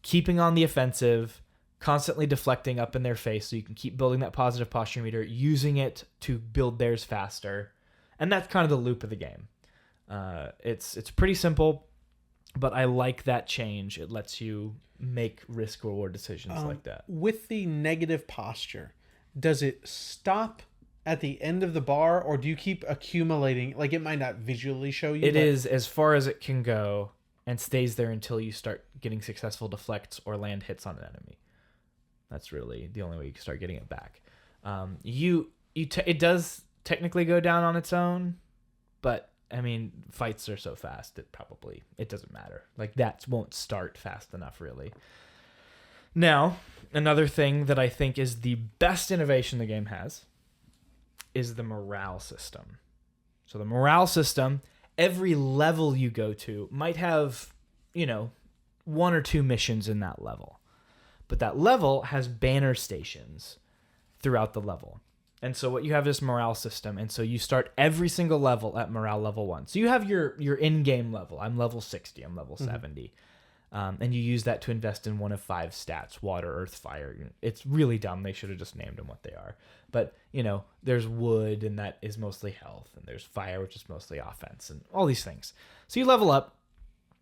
keeping on the offensive, constantly deflecting up in their face so you can keep building that positive posture meter, using it to build theirs faster. And that's kind of the loop of the game. It's pretty simple, but I like that change. It lets you make risk-reward decisions like that. With the negative posture, does it stop at the end of the bar, or do you keep accumulating? Like, it might not visually show you. It is as far as it can go and stays there until you start getting successful deflects or land hits on an enemy. That's really the only way you can start getting it back. It does technically go down on its own, but I mean, fights are so fast it doesn't matter. Like, that won't start fast enough, really. Now, another thing that I think is the best innovation the game has is the morale system. So the morale system, every level you go to might have, 1 or 2 missions in that level. But that level has banner stations throughout the level. And so what you have is morale system. And so you start every single level at morale level 1. So you have your in-game level. I'm level 60. I'm level 70. And you use that to invest in one of 5 stats: water, earth, fire. It's really dumb. They should have just named them what they are. But, there's wood, and that is mostly health. And there's fire, which is mostly offense, and all these things. So you level up,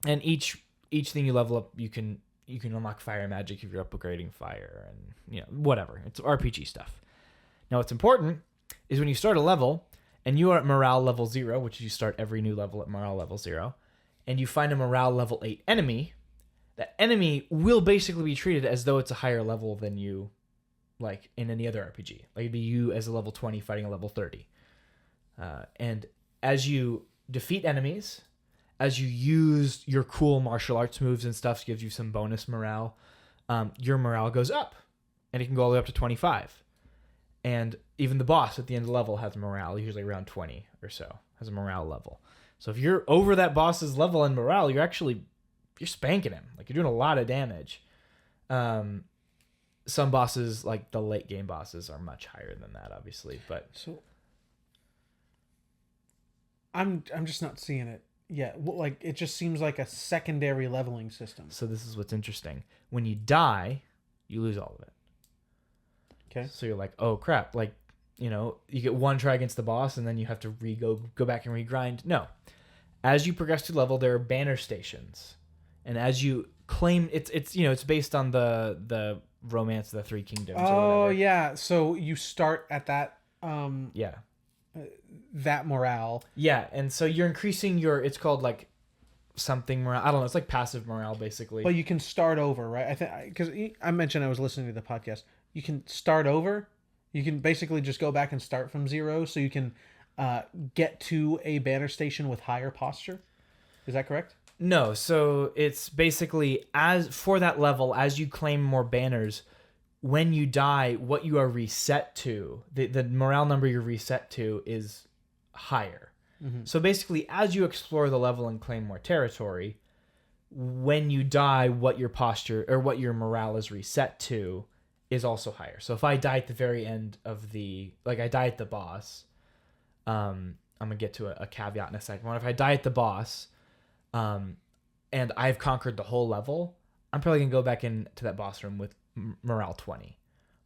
and each thing you level up, you can unlock fire magic if you're upgrading fire, and whatever. It's RPG stuff. Now, what's important is when you start a level, and you are at morale level 0, which you start every new level at morale level 0, and you find a morale level 8 enemy, that enemy will basically be treated as though it's a higher level than you, like in any other RPG. Like, it'd be you as a level 20 fighting a level 30. And as you defeat enemies, as you use your cool martial arts moves and stuff, gives you some bonus morale, your morale goes up, and it can go all the way up to 25. And even the boss at the end of the level has morale, usually around 20 or so, has a morale level. So if you're over that boss's level in morale, you're spanking him. Like, you're doing a lot of damage. Some bosses, like the late game bosses, are much higher than that, obviously. But so I'm just not seeing it yet. Like, it just seems like a secondary leveling system. So this is what's interesting. When you die, you lose all of it. Okay. So you're like, oh crap! Like, you get one try against the boss, and then you have to go back and regrind. No, as you progress through level, there are banner stations, and as you claim, it's based on the Romance of the Three Kingdoms. Oh yeah, so you start at that. Yeah. That morale. Yeah, and so you're increasing it's called like something morale. I don't know. It's like passive morale, basically. But you can start over, right? I think because I mentioned I was listening to the podcast. You can start over. You can basically just go back and start from 0, so you can get to a banner station with higher posture. Is that correct? No, so it's basically for that level, as you claim more banners, when you die, what you are reset to, the morale number you're reset to is higher. Mm-hmm. So basically, as you explore the level and claim more territory, when you die, what your posture or what your morale is reset to is also higher. So if I die at the very end of I die at the boss, I'm gonna get to a caveat in a second. If I die at the boss, and I've conquered the whole level, I'm probably gonna go back into that boss room with morale 20,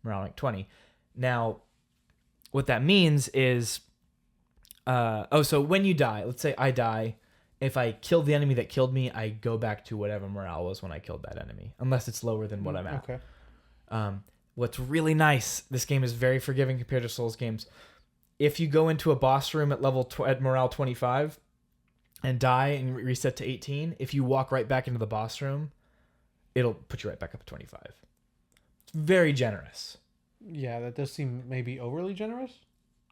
morale rank 20. Now, what that means is, so when you die, let's say I die, if I kill the enemy that killed me, I go back to whatever morale was when I killed that enemy, unless it's lower than what I'm at. Okay. What's really nice, this game is very forgiving compared to Souls games. If you go into a boss room at at morale 25 and die and reset to 18, if you walk right back into the boss room, it'll put you right back up at 25. It's very generous. Yeah, that does seem maybe overly generous.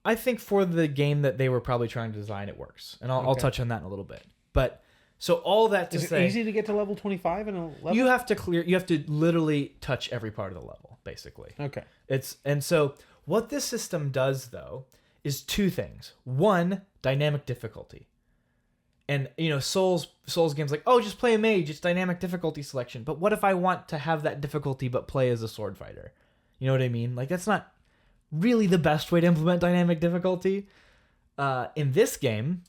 I think for the game that they were probably trying to design, it works. And I'll touch on that in a little bit. But so all that to say, is it easy to get to level 25 in a level? You have to literally touch every part of the level, basically. Okay. And so what this system does, though, is 2 things. 1, dynamic difficulty. And, Souls games like, oh, just play a mage. It's dynamic difficulty selection. But what if I want to have that difficulty but play as a sword fighter? You know what I mean? Like, that's not really the best way to implement dynamic difficulty. in this game,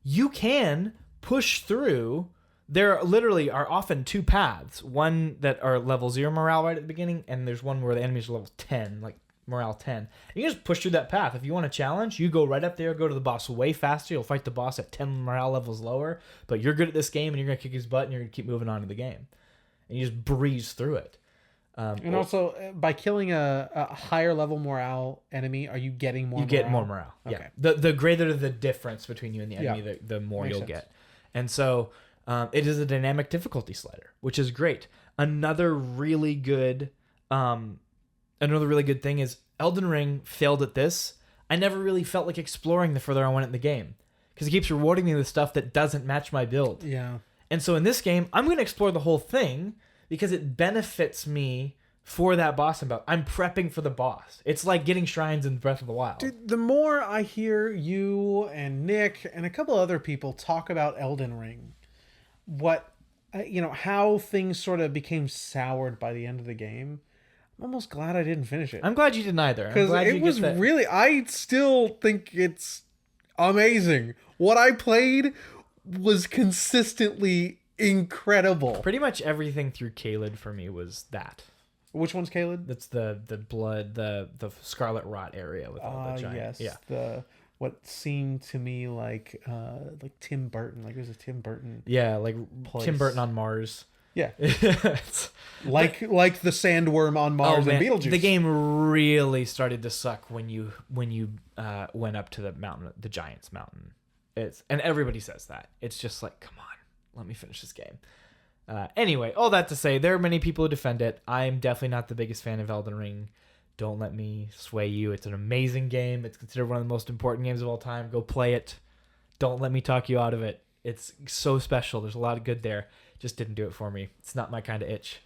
you can push through. There literally are often two paths. One that are level 0 morale right at the beginning, and there's one where the enemies are level 10, like morale 10. And you just push through that path. If you want a challenge, you go right up there, go to the boss way faster. You'll fight the boss at 10 morale levels lower, but you're good at this game, and you're going to kick his butt, and you're going to keep moving on to the game. And you just breeze through it. And also, by killing a higher level morale enemy, are you getting more? You get more morale. Okay. Yeah. The greater the difference between you and the enemy, the more you'll get. And so it is a dynamic difficulty slider, which is great. Another really good thing is Elden Ring failed at this. I never really felt like exploring the further I went in the game because it keeps rewarding me with stuff that doesn't match my build. Yeah. And so in this game, I'm going to explore the whole thing because it benefits me for that boss battle. I'm prepping for the boss. It's like getting shrines in Breath of the Wild. Dude, the more I hear you and Nick and a couple other people talk about Elden Ring, how things sort of became soured by the end of the game, I'm almost glad I didn't finish it. I'm glad you didn't either. Because it was really, I still think it's amazing. What I played was consistently incredible. Pretty much everything through Caelid for me was that. Which one's Caelid? That's the blood, the Scarlet Rot area with all the giant. Yes, yeah. What seemed to me like Tim Burton, like it was a Tim Burton. Yeah, like place. Tim Burton on Mars. Yeah, like the sandworm on Mars and Beetlejuice. The game really started to suck when you went up to the mountain, the Giants Mountain. And everybody says that. It's just like, come on, let me finish this game. Anyway, all that to say, there are many people who defend it. I'm definitely not the biggest fan of Elden Ring. Don't let me sway you. It's an amazing game. It's considered one of the most important games of all time. Go play it. Don't let me talk you out of it. It's so special. There's a lot of good there. Just didn't do it for me. It's not my kind of itch.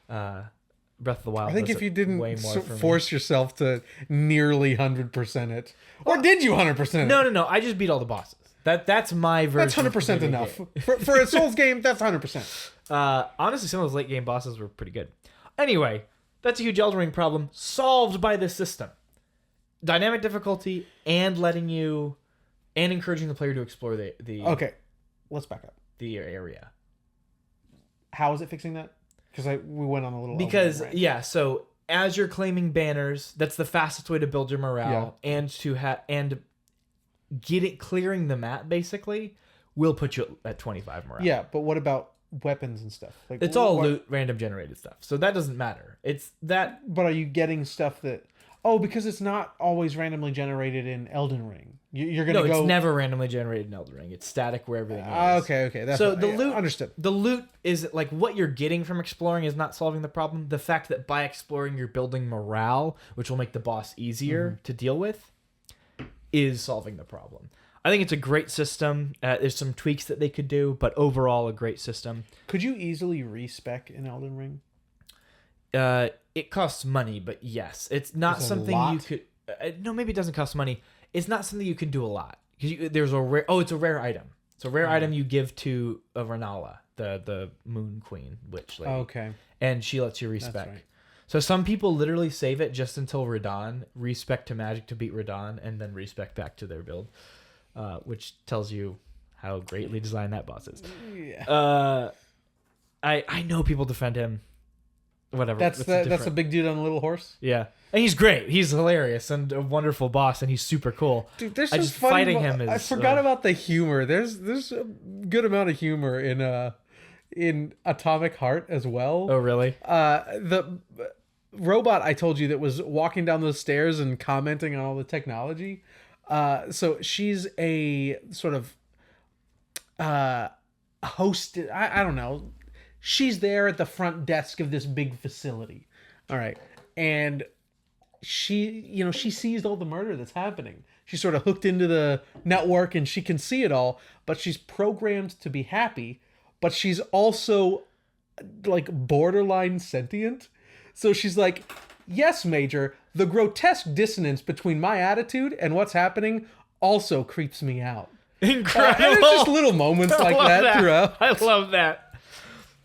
Breath of the Wild. I think if you didn't force yourself to nearly 100% it, or did you 100% it? No. I just beat all the bosses. That's my version. That's 100% enough for a Souls game. That's 100%. Honestly, some of those late game bosses were pretty good. Anyway, that's a huge Elden Ring problem solved by this system. Dynamic difficulty and encouraging the player to explore the Okay, let's back up. The area. How is it fixing that? Because we went on a little so as you're claiming banners, that's the fastest way to build your morale and to clearing the map basically will put you at 25 morale. Yeah, but what about weapons and stuff? Like it's all loot, random generated stuff. So that doesn't matter. It's that. But are you getting stuff that? Oh, because it's not always randomly generated in Elden Ring. You're gonna go. No, it's never randomly generated in Elden Ring. It's static where everything is. Okay. That's so the loot. Understood. The loot is like what you're getting from exploring is not solving the problem. The fact that by exploring you're building morale, which will make the boss easier to deal with, is solving the problem. I think it's a great system. There's some tweaks that they could do, but overall a great system. Could you easily respec in Elden Ring? It costs money, but yes, it's not something you could. No, maybe it doesn't cost money. It's not something you can do a lot because there's a rare. Oh, it's a rare item. It's a rare item you give to a Renala, the Moon Queen witch lady. Okay, and she lets you respec. That's right. So some people literally save it just until Radahn, respec to magic to beat Radahn, and then respec back to their build, which tells you how greatly designed that boss is. Yeah. I know people defend him. Whatever. That's a big dude on a little horse. Yeah, and he's great. He's hilarious and a wonderful boss, and he's super cool. Dude, there's just fighting him. I forgot about the humor. There's a good amount of humor in Atomic Heart as well. Oh, really? The robot I told you that was walking down those stairs and commenting on all the technology. So she's a sort of host. I don't know. She's there at the front desk of this big facility. All right. And she sees all the murder that's happening. She's sort of hooked into the network and she can see it all, but she's programmed to be happy, but she's also like borderline sentient. So she's like, yes, Major, the grotesque dissonance between my attitude and what's happening also creeps me out. Incredible. And there's just little moments like that throughout. I love that.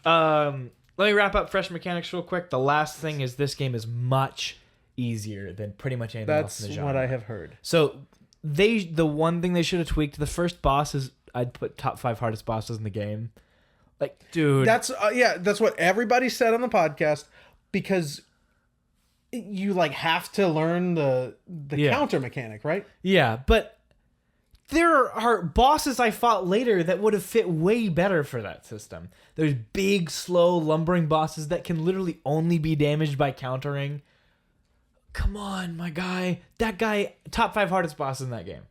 Let me wrap up fresh mechanics real quick. The last thing is this game is much easier than pretty much anything else in the genre. That's what I have heard. So the one thing they should have tweaked, the first boss is, I'd put top 5 hardest bosses in the game. Like, dude. That's that's what everybody said on the podcast, because you like have to learn the counter mechanic, right? Yeah, but there are bosses I fought later that would have fit way better for that system. There's big, slow, lumbering bosses that can literally only be damaged by countering. Come on, my guy. That guy, top 5 hardest boss in that game.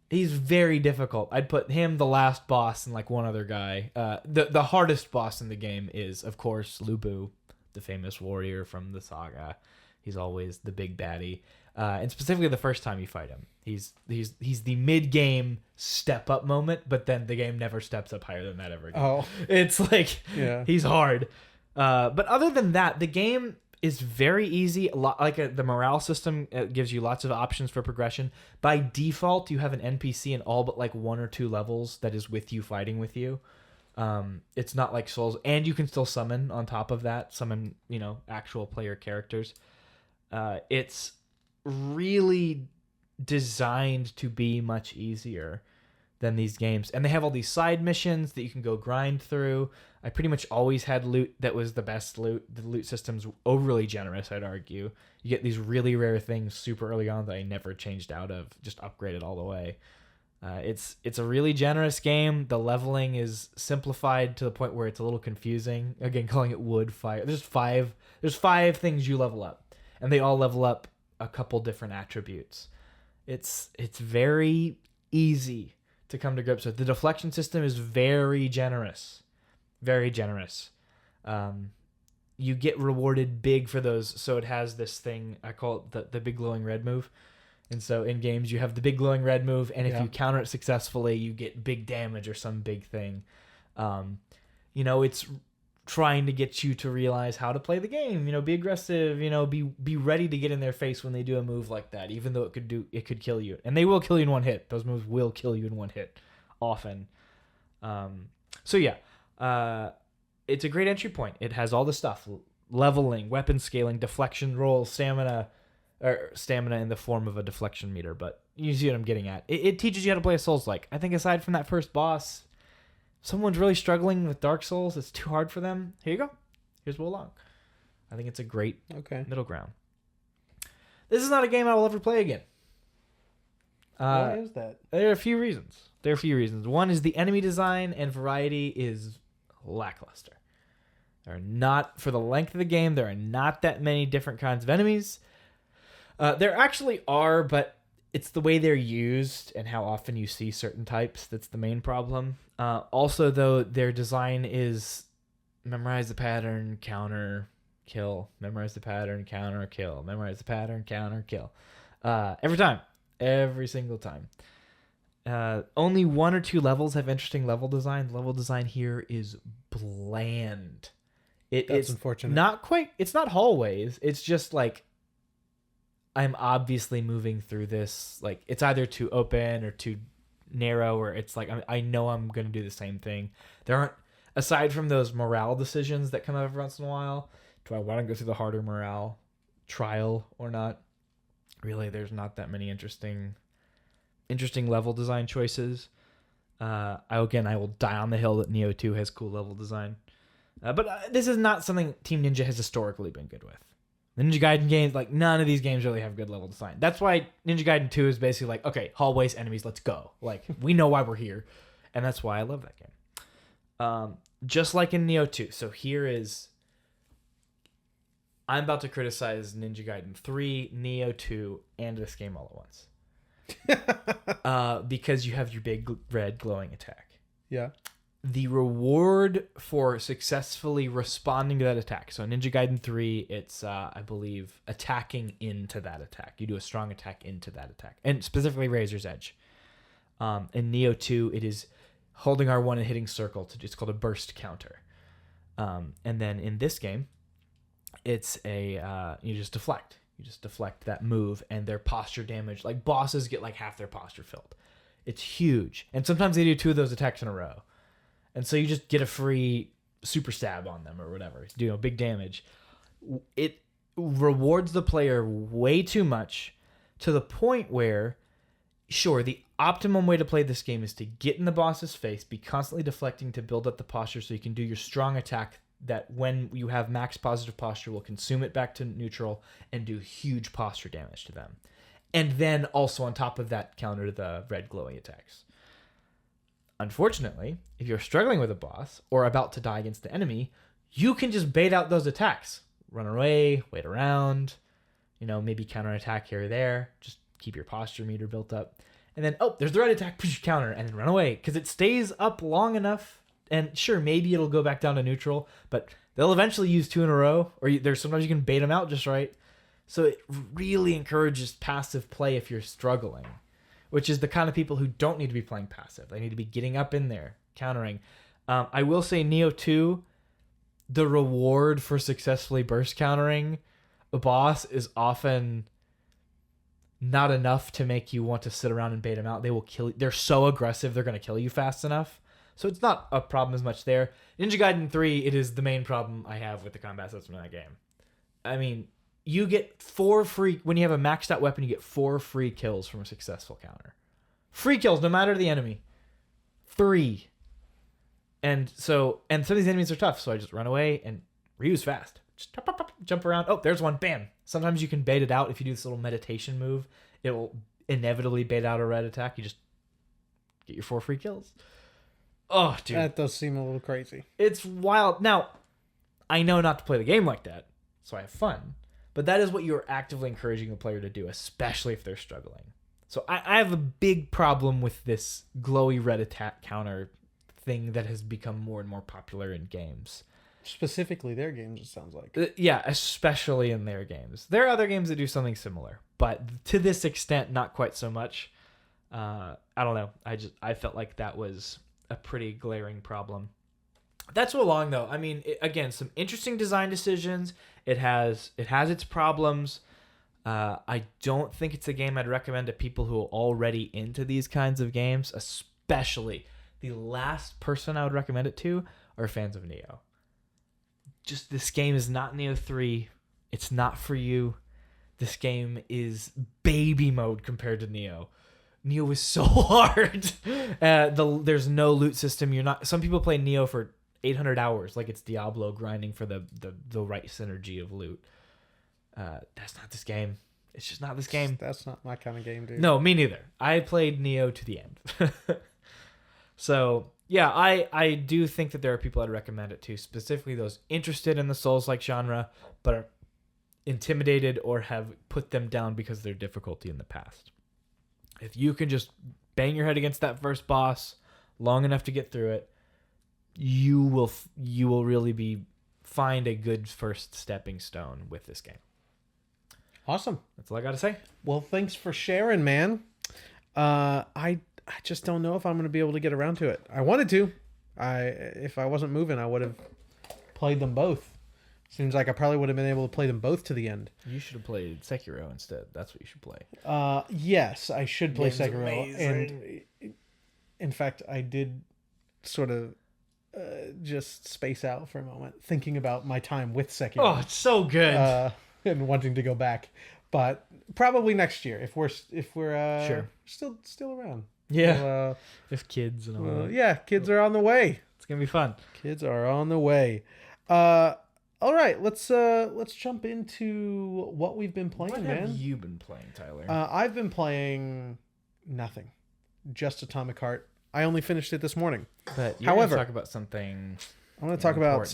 He's very difficult. I'd put him, the last boss, and like one other guy. The hardest boss in the game is, of course, Lu Bu, the famous warrior from the saga. He's always the big baddie. And specifically the first time you fight him. He's the mid-game step-up moment, but then the game never steps up higher than that ever again. Oh. It's like, yeah. He's hard. But other than that, the game is very easy. The morale system gives you lots of options for progression. By default, you have an NPC in all but like 1 or 2 levels that is with you, fighting with you. It's not like Souls, and you can still summon on top of that, actual player characters. It's really designed to be much easier than these games, and they have all these side missions that you can go grind through. I pretty much always had loot that was the best loot. The loot system's overly generous, I'd argue. You get these really rare things super early on that I never changed out of, just upgraded all the way. It's a really generous game. The leveling is simplified to the point where it's a little confusing. Again, calling it wood, fire. There's five things you level up, and they all level up a couple different attributes. It's very easy to come to grips with. The deflection system is very generous. Very generous. You get rewarded big for those. So it has this thing, I call it the big glowing red move. And so in games, you have the big glowing red move, and if you counter it successfully, you get big damage or some big thing. It's trying to get you to realize how to play the game. Be aggressive. Be ready to get in their face when they do a move like that, even though it could kill you, and they will kill you in one hit. Those moves will kill you in one hit, often. It's a great entry point. It has all the stuff: leveling, weapon scaling, deflection rolls, stamina in the form of a deflection meter. But you see what I'm getting at. It teaches you how to play a Souls-like. I think aside from that first boss, someone's really struggling with Dark Souls, it's too hard for them. Here you go. Here's Wo Long. I think it's a great middle ground. This is not a game I will ever play again. Why is that? There are a few reasons. One is the enemy design and variety is lackluster. There are not, for the length of the game, there are not that many different kinds of enemies. There actually are, but it's the way they're used and how often you see certain types that's the main problem. Also, though, their design is memorize the pattern, counter, kill. Memorize the pattern, counter, kill. Memorize the pattern, counter, kill. Every time. Every single time. Only 1 or 2 levels have interesting level design. The level design here is bland. That's unfortunate. Not quite. It's not hallways. It's just like, I'm obviously moving through this. Like, it's either too open or too narrow, or it's like, I know I'm going to do the same thing. There aren't, aside from those morale decisions that come up every once in a while, do I want to go through the harder morale trial or not? Really, there's not that many interesting level design choices. I will die on the hill that Nioh 2 has cool level design. But this is not something Team Ninja has historically been good with. The Ninja Gaiden games, like, none of these games really have good level design. That's why Ninja Gaiden 2 is basically like, okay, hallways, enemies, let's go. Like, we know why we're here. And that's why I love that game. Just like in Nioh 2. So here is... I'm about to criticize Ninja Gaiden 3, Nioh 2, and this game all at once. Because you have your big red glowing attack. Yeah. The reward for successfully responding to that attack. So in Ninja Gaiden 3, it's, I believe, attacking into that attack. You do a strong attack into that attack. And specifically Razor's Edge. In Nioh 2, it is holding R1 and hitting circle. It's called a burst counter. And then in this game, it's you just deflect. You just deflect that move, and their posture damage. Like, bosses get like half their posture filled. It's huge. And sometimes they do 2 of those attacks in a row. And so you just get a free super stab on them or whatever. Big damage. It rewards the player way too much, to the point where sure, the optimum way to play this game is to get in the boss's face, be constantly deflecting to build up the posture so you can do your strong attack that when you have max positive posture will consume it back to neutral and do huge posture damage to them. And then also on top of that, counter the red glowing attacks. Unfortunately, if you're struggling with a boss or about to die against the enemy, you can just bait out those attacks. Run away, wait around, maybe counterattack here or there. Just keep your posture meter built up. And then, there's the red attack, push counter, and then run away. Because it stays up long enough. And sure, maybe it'll go back down to neutral, but they'll eventually use 2 in a row. Or there's sometimes you can bait them out just right. So it really encourages passive play if you're struggling, which is the kind of people who don't need to be playing passive. They need to be getting up in there, countering. I will say Nioh 2, the reward for successfully burst countering a boss is often not enough to make you want to sit around and bait them out. They will kill you. They're so aggressive, they're going to kill you fast enough. So it's not a problem as much there. Ninja Gaiden 3, it is the main problem I have with the combat system in that game. I mean, you get 4 free... When you have a maxed out weapon, you get 4 free kills from a successful counter. Free kills, no matter the enemy. 3. And some of these enemies are tough, so I just run away and Ryu's fast. Just jump around. Oh, there's one. Bam. Sometimes you can bait it out if you do this little meditation move. It will inevitably bait out a red attack. You just get your 4 free kills. Oh, dude. That does seem a little crazy. It's wild. Now, I know not to play the game like that, so I have fun. But that is what you're actively encouraging the player to do, especially if they're struggling. So I have a big problem with this glowy red attack counter thing that has become more and more popular in games. Specifically their games, it sounds like. Yeah, especially in their games. There are other games that do something similar, but to this extent, not quite so much. I don't know. I felt like that was a pretty glaring problem. That's so long though. I mean, again, some interesting design decisions. It has its problems. I don't think it's a game I'd recommend to people who are already into these kinds of games, especially the last person I would recommend it to are fans of Nioh. Just this game is not Nioh 3. It's not for you. This game is baby mode compared to Nioh. Nioh is so hard. There's no loot system. Some people play Nioh for 800 hours like it's Diablo grinding for the right synergy of loot. That's not this game. It's just not this game. That's not my kind of game, dude. No, me neither. I played Nioh to the end. So, yeah, I do think that there are people I'd recommend it to, specifically those interested in the Souls-like genre, but are intimidated or have put them down because of their difficulty in the past. If you can just bang your head against that first boss long enough to get through it, you will really find a good first stepping stone with this game. Awesome. That's all I got to say. Well, thanks for sharing, man. I just don't know if I'm going to be able to get around to it. I wanted to. If I wasn't moving, I would have played them both. Seems like I probably would have been able to play them both to the end. You should have played Sekiro instead. That's what you should play. Yes, I should play Game's Sekiro. amazing. And in fact, I did sort of just space out for a moment, thinking about my time with Sekiro. Oh, it's so good. And wanting to go back, but probably next year if we're Sure. still around. Yeah. If kids and all that. Yeah, kids are on the way. It's gonna be fun. Kids are on the way. All right, let's jump into what we've been playing, What man. have you been playing, Tyler? I've been playing nothing, just Atomic Heart. I only finished it this morning. But you're however, gonna talk about something. I want to talk about important.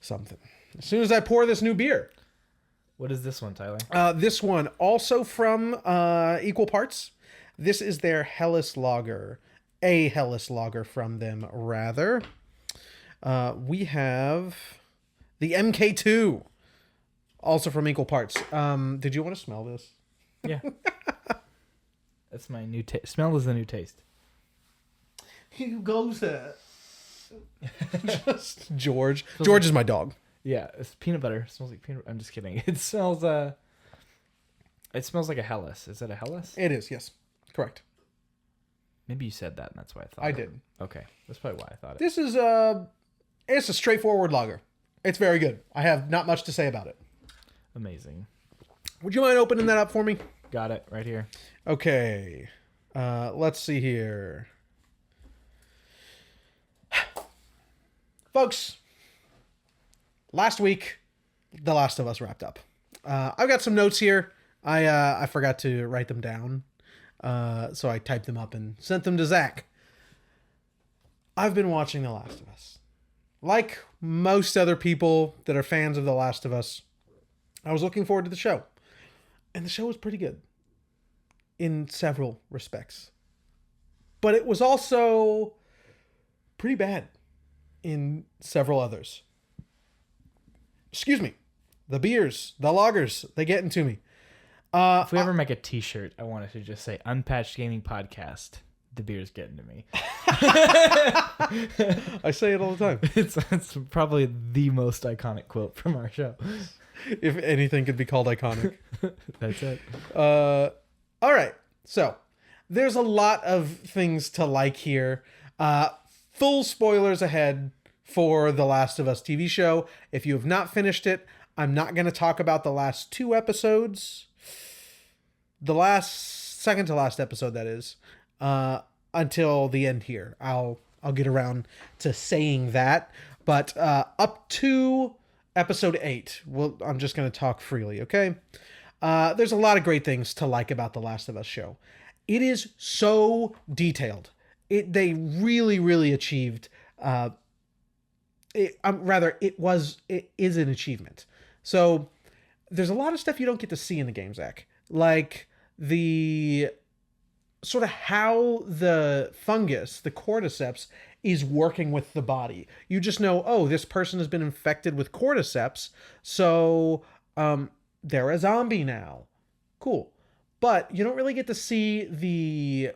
something. As soon as I pour this new beer. What is this one, Tyler? This one, also from Equal Parts. This is their Hellas Lager. A Hellas Lager from them, rather. We have the MK2, also from Equal Parts. Did you want to smell this? Yeah. That's my new taste. Smell is the new taste. Who goes there? Just George. George is my dog. Yeah, it's peanut butter. It smells like peanut. I'm just kidding. It smells like a Hellas. Is it a Hellas? It is, yes. Correct. Maybe you said that, and that's why I thought. I did. Okay, that's probably why I thought it. This is it's a straightforward lager. It's very good. I have not much to say about it. Amazing. Would you mind opening that up for me? Got it right here. Okay. Let's see here. Folks, last week, The Last of Us wrapped up. I've got some notes here. I forgot to write them down. So I typed them up and sent them to Zack. I've been watching The Last of Us. Like most other people that are fans of The Last of Us, I was looking forward to the show. And the show was pretty good in several respects. But it was also pretty bad in several others. Excuse me. The beers, the lagers, they get into me. If we ever make a t-shirt, I want it to just say Unpatched Gaming Podcast. The beer's getting to me. I say it all the time. It's probably the most iconic quote from our show. If anything could be called iconic. That's it. All right. So there's a lot of things to like here. Full spoilers ahead for The Last of Us TV show. If you have not finished it, I'm not going to talk about the last 2 episodes. The second to last episode, that is, until the end here. I'll get around to saying that. But up to episode 8, I'm just going to talk freely, okay? There's a lot of great things to like about The Last of Us show. It is so detailed. They really, really achieved. It is an achievement. So there's a lot of stuff you don't get to see in the game, Zack. Like the sort of how the fungus, the cordyceps, is working with the body. You just know, oh, this person has been infected with cordyceps, so they're a zombie now. Cool. But you don't really get to see the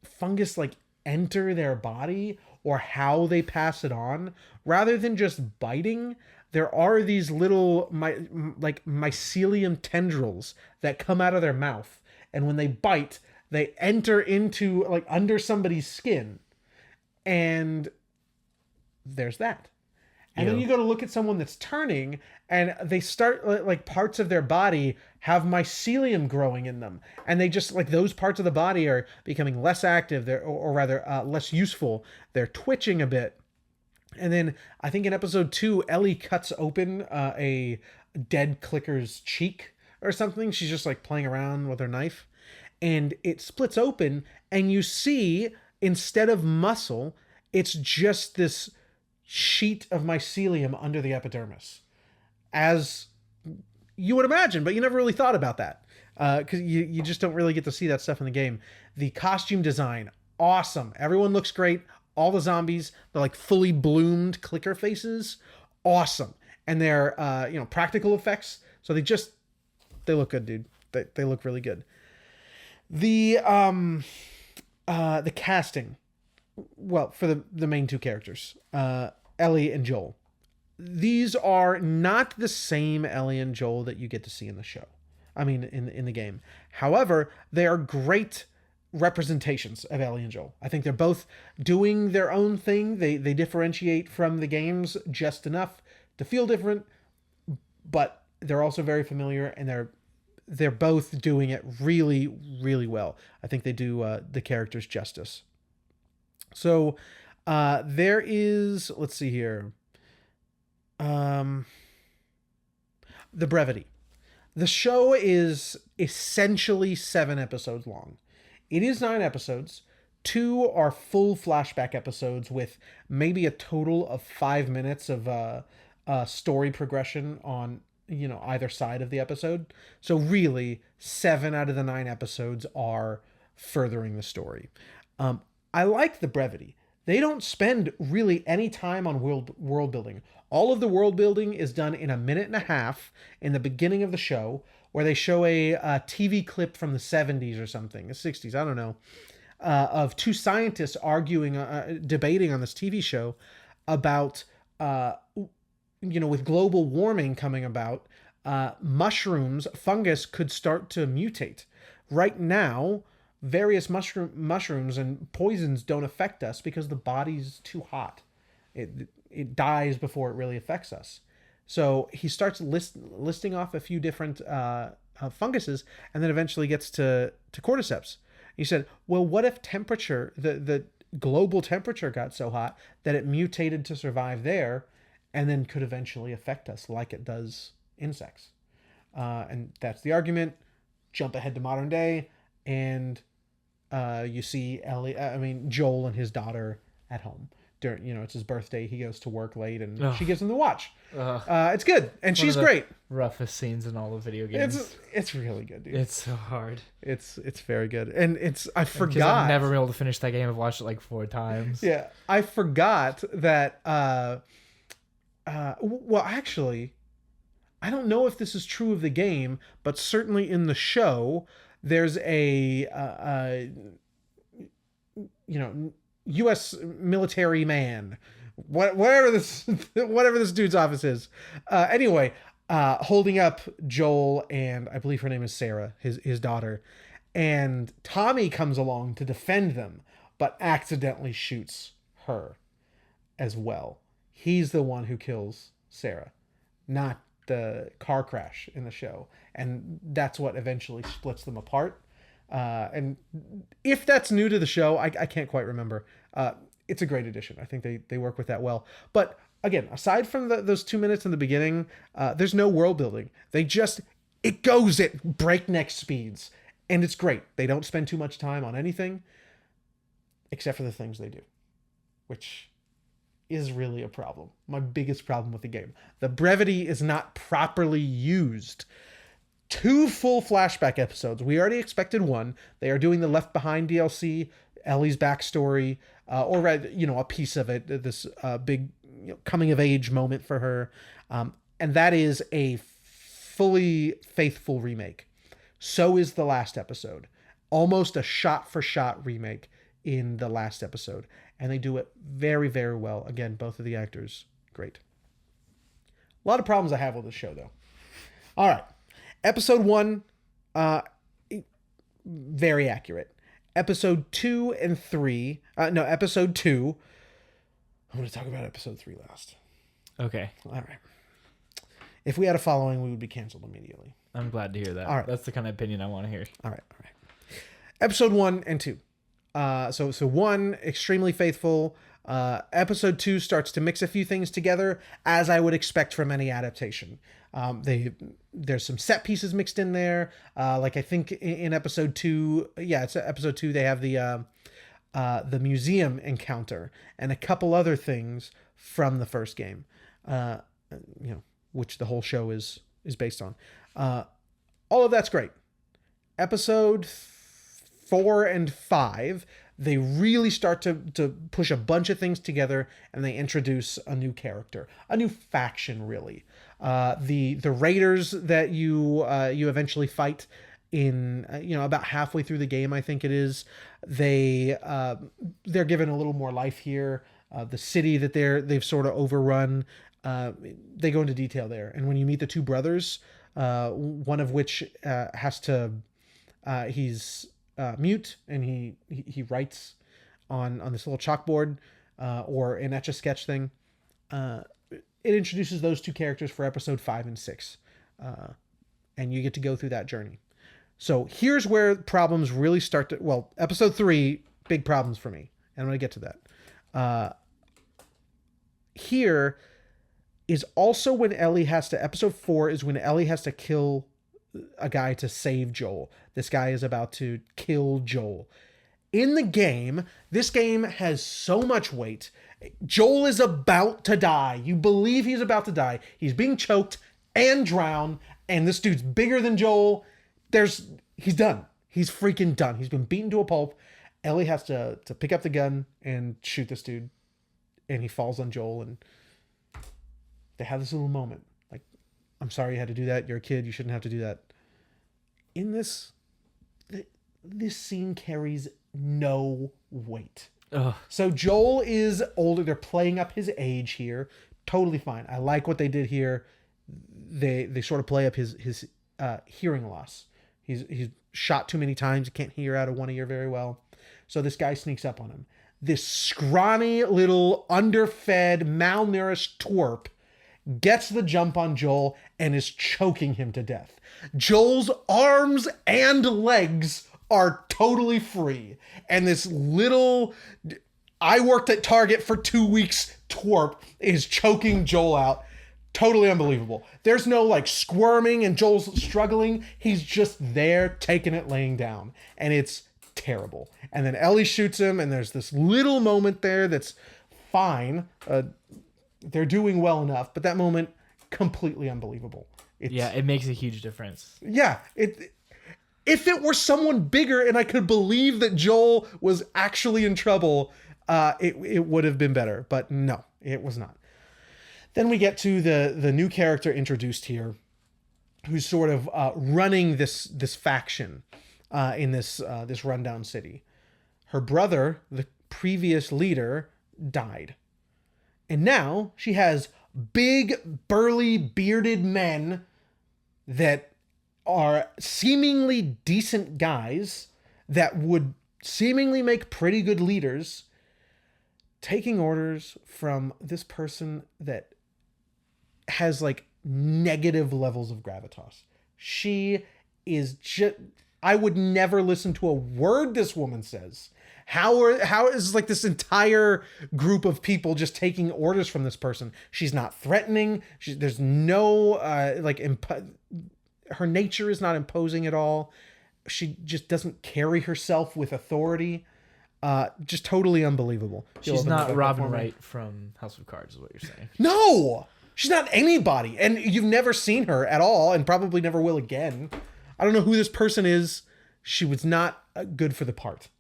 fungus like enter their body or how they pass it on. Rather than just biting, there are these little mycelium tendrils that come out of their mouth, and when they bite, they enter into like under somebody's skin, and there's that. And then you go to look at someone that's turning, and they start like parts of their body have mycelium growing in them, and they just like those parts of the body are becoming less active, or rather less useful. They're twitching a bit. And then I think in episode 2, Ellie cuts open a dead clicker's cheek or something. She's just like playing around with her knife, and it splits open, and you see, instead of muscle, it's just this sheet of mycelium under the epidermis, as you would imagine, but you never really thought about that because you just don't really get to see that stuff in the game. The costume design, awesome. Everyone looks great. All the zombies, they're like fully bloomed clicker faces, awesome. And they're practical effects, so they look good, dude. They look really good. The casting, well, for the main 2 characters, Ellie and Joel. These are not the same Ellie and Joel that you get to see in the show. I mean, in the game. However, they are great representations of Ellie and Joel. I think they're both doing their own thing. They differentiate from the games just enough to feel different, but they're also very familiar, and they're both doing it really, really well. I think they do the characters justice. So there is, let's see here, the brevity. The show is essentially 7 episodes long. It is 9 episodes. 2 are full flashback episodes with maybe a total of 5 minutes of story progression on either side of the episode. So really, 7 out of the 9 episodes are furthering the story. I like the brevity. They don't spend really any time on world building. All of the world building is done in 1.5 minutes in the beginning of the show, where they show a TV clip from the 70s or something, the 60s, I don't know, of 2 scientists arguing, debating on this TV show about, with global warming coming about, fungus could start to mutate. Right now, various mushrooms and poisons don't affect us because the body's too hot. It dies before it really affects us. So he starts listing off a few different funguses, and then eventually gets to cordyceps. You said, well, what if temperature, the global temperature got so hot that it mutated to survive there and then could eventually affect us like it does insects? And that's the argument. Jump ahead to modern day, and you see Joel and his daughter at home. During, it's his birthday. He goes to work late, and she gives him the watch. It's good, and she's great. Roughest scenes in all the video games. It's really good, dude. It's so hard. It's very good, and I forgot. I've never been able to finish that game. I've watched it like 4 times. Yeah, I forgot that. Well, actually, I don't know if this is true of the game, but certainly in the show, there's a U.S. military man, whatever this dude's office is. Anyway, holding up Joel, and I believe her name is Sarah, his daughter, and Tommy comes along to defend them, but accidentally shoots her as well. He's the one who kills Sarah, not the car crash in the show, and that's what eventually splits them apart. And if that's new to the show, I can't quite remember. It's a great addition. I think they work with that well. But again, aside from those 2 minutes in the beginning, there's no world building. It goes at breakneck speeds, and it's great. They don't spend too much time on anything except for the things they do, which is really a problem. My biggest problem with the game. The brevity is not properly used. 2 full flashback episodes. We already expected 1. They are doing the Left Behind DLC, Ellie's backstory, or a piece of it. This big coming of age moment for her, and that is a fully faithful remake. So is the last episode, almost a shot for shot remake in the last episode, and they do it very, very well. Again, both of the actors, great. A lot of problems I have with this show, though. All right. Episode 1, very accurate. Episode 2 and 3, episode 2. I'm going to talk about episode 3 last. Okay. All right. If we had a following, we would be canceled immediately. I'm glad to hear that. All right. That's the kind of opinion I want to hear. All right. Episode 1 and 2. So 1, extremely faithful. Episode 2 starts to mix a few things together, as I would expect from any adaptation. There's some set pieces mixed in there. Like I think in episode 2, it's episode 2. They have the museum encounter and a couple other things from the first game, which the whole show is based on. All of that's great. Episode 4 and 5, they really start to push a bunch of things together, and they introduce a new character, a new faction, really. The raiders that you eventually fight in about halfway through the game, I think it is. They're given a little more life here. The city that they've sort of overrun, they go into detail there. And when you meet the 2 brothers, one of which he's mute, and he writes on this little chalkboard or an Etch-a-Sketch thing. It introduces those 2 characters for episode 5 and 6, and you get to go through that journey. So here's where problems really start to... Well, episode 3, big problems for me, and I'm going to get to that. Here is also when Ellie has to... Episode 4 is when Ellie has to kill a guy to save Joel. This guy is about to kill Joel. In the game, this game has so much weight. Joel is about to die. You believe he's about to die. He's being choked and drowned, and this dude's bigger than Joel. He's done. He's freaking done. He's been beaten to a pulp. Ellie has to pick up the gun and shoot this dude, and he falls on Joel, and they have this little moment. Like, I'm sorry you had to do that. You're a kid. You shouldn't have to do that. In this scene carries no weight. Ugh. So Joel is older. They're playing up his age here. Totally fine. I like what they did here. They sort of play up his hearing loss. He's shot too many times. He can't hear out of one ear very well. So this guy sneaks up on him. This scrawny little underfed, malnourished twerp gets the jump on Joel, and is choking him to death. Joel's arms and legs are totally free. And this little, I worked at Target for 2 weeks twerp is choking Joel out. Totally unbelievable. There's no like squirming and Joel's struggling. He's just there taking it laying down. And it's terrible. And then Ellie shoots him, and there's this little moment there that's fine. They're doing well enough, but that moment, completely unbelievable. It makes a huge difference. Yeah, if it were someone bigger and I could believe that Joel was actually in trouble, it would have been better. But no, it was not. Then we get to the new character introduced here, who's sort of running this faction in this rundown city. Her brother, the previous leader, died. And now she has big, burly, bearded men that are seemingly decent guys that would seemingly make pretty good leaders, taking orders from this person that has like negative levels of gravitas. She is just, I would never listen to a word this woman says. How is like this entire group of people just taking orders from this person? She's not threatening. There's no her nature is not imposing at all. She just doesn't carry herself with authority. Just totally unbelievable. She's not Robin Wright from House of Cards, is what you're saying. No, she's not anybody, and you've never seen her at all, and probably never will again. I don't know who this person is. She was not good for the part.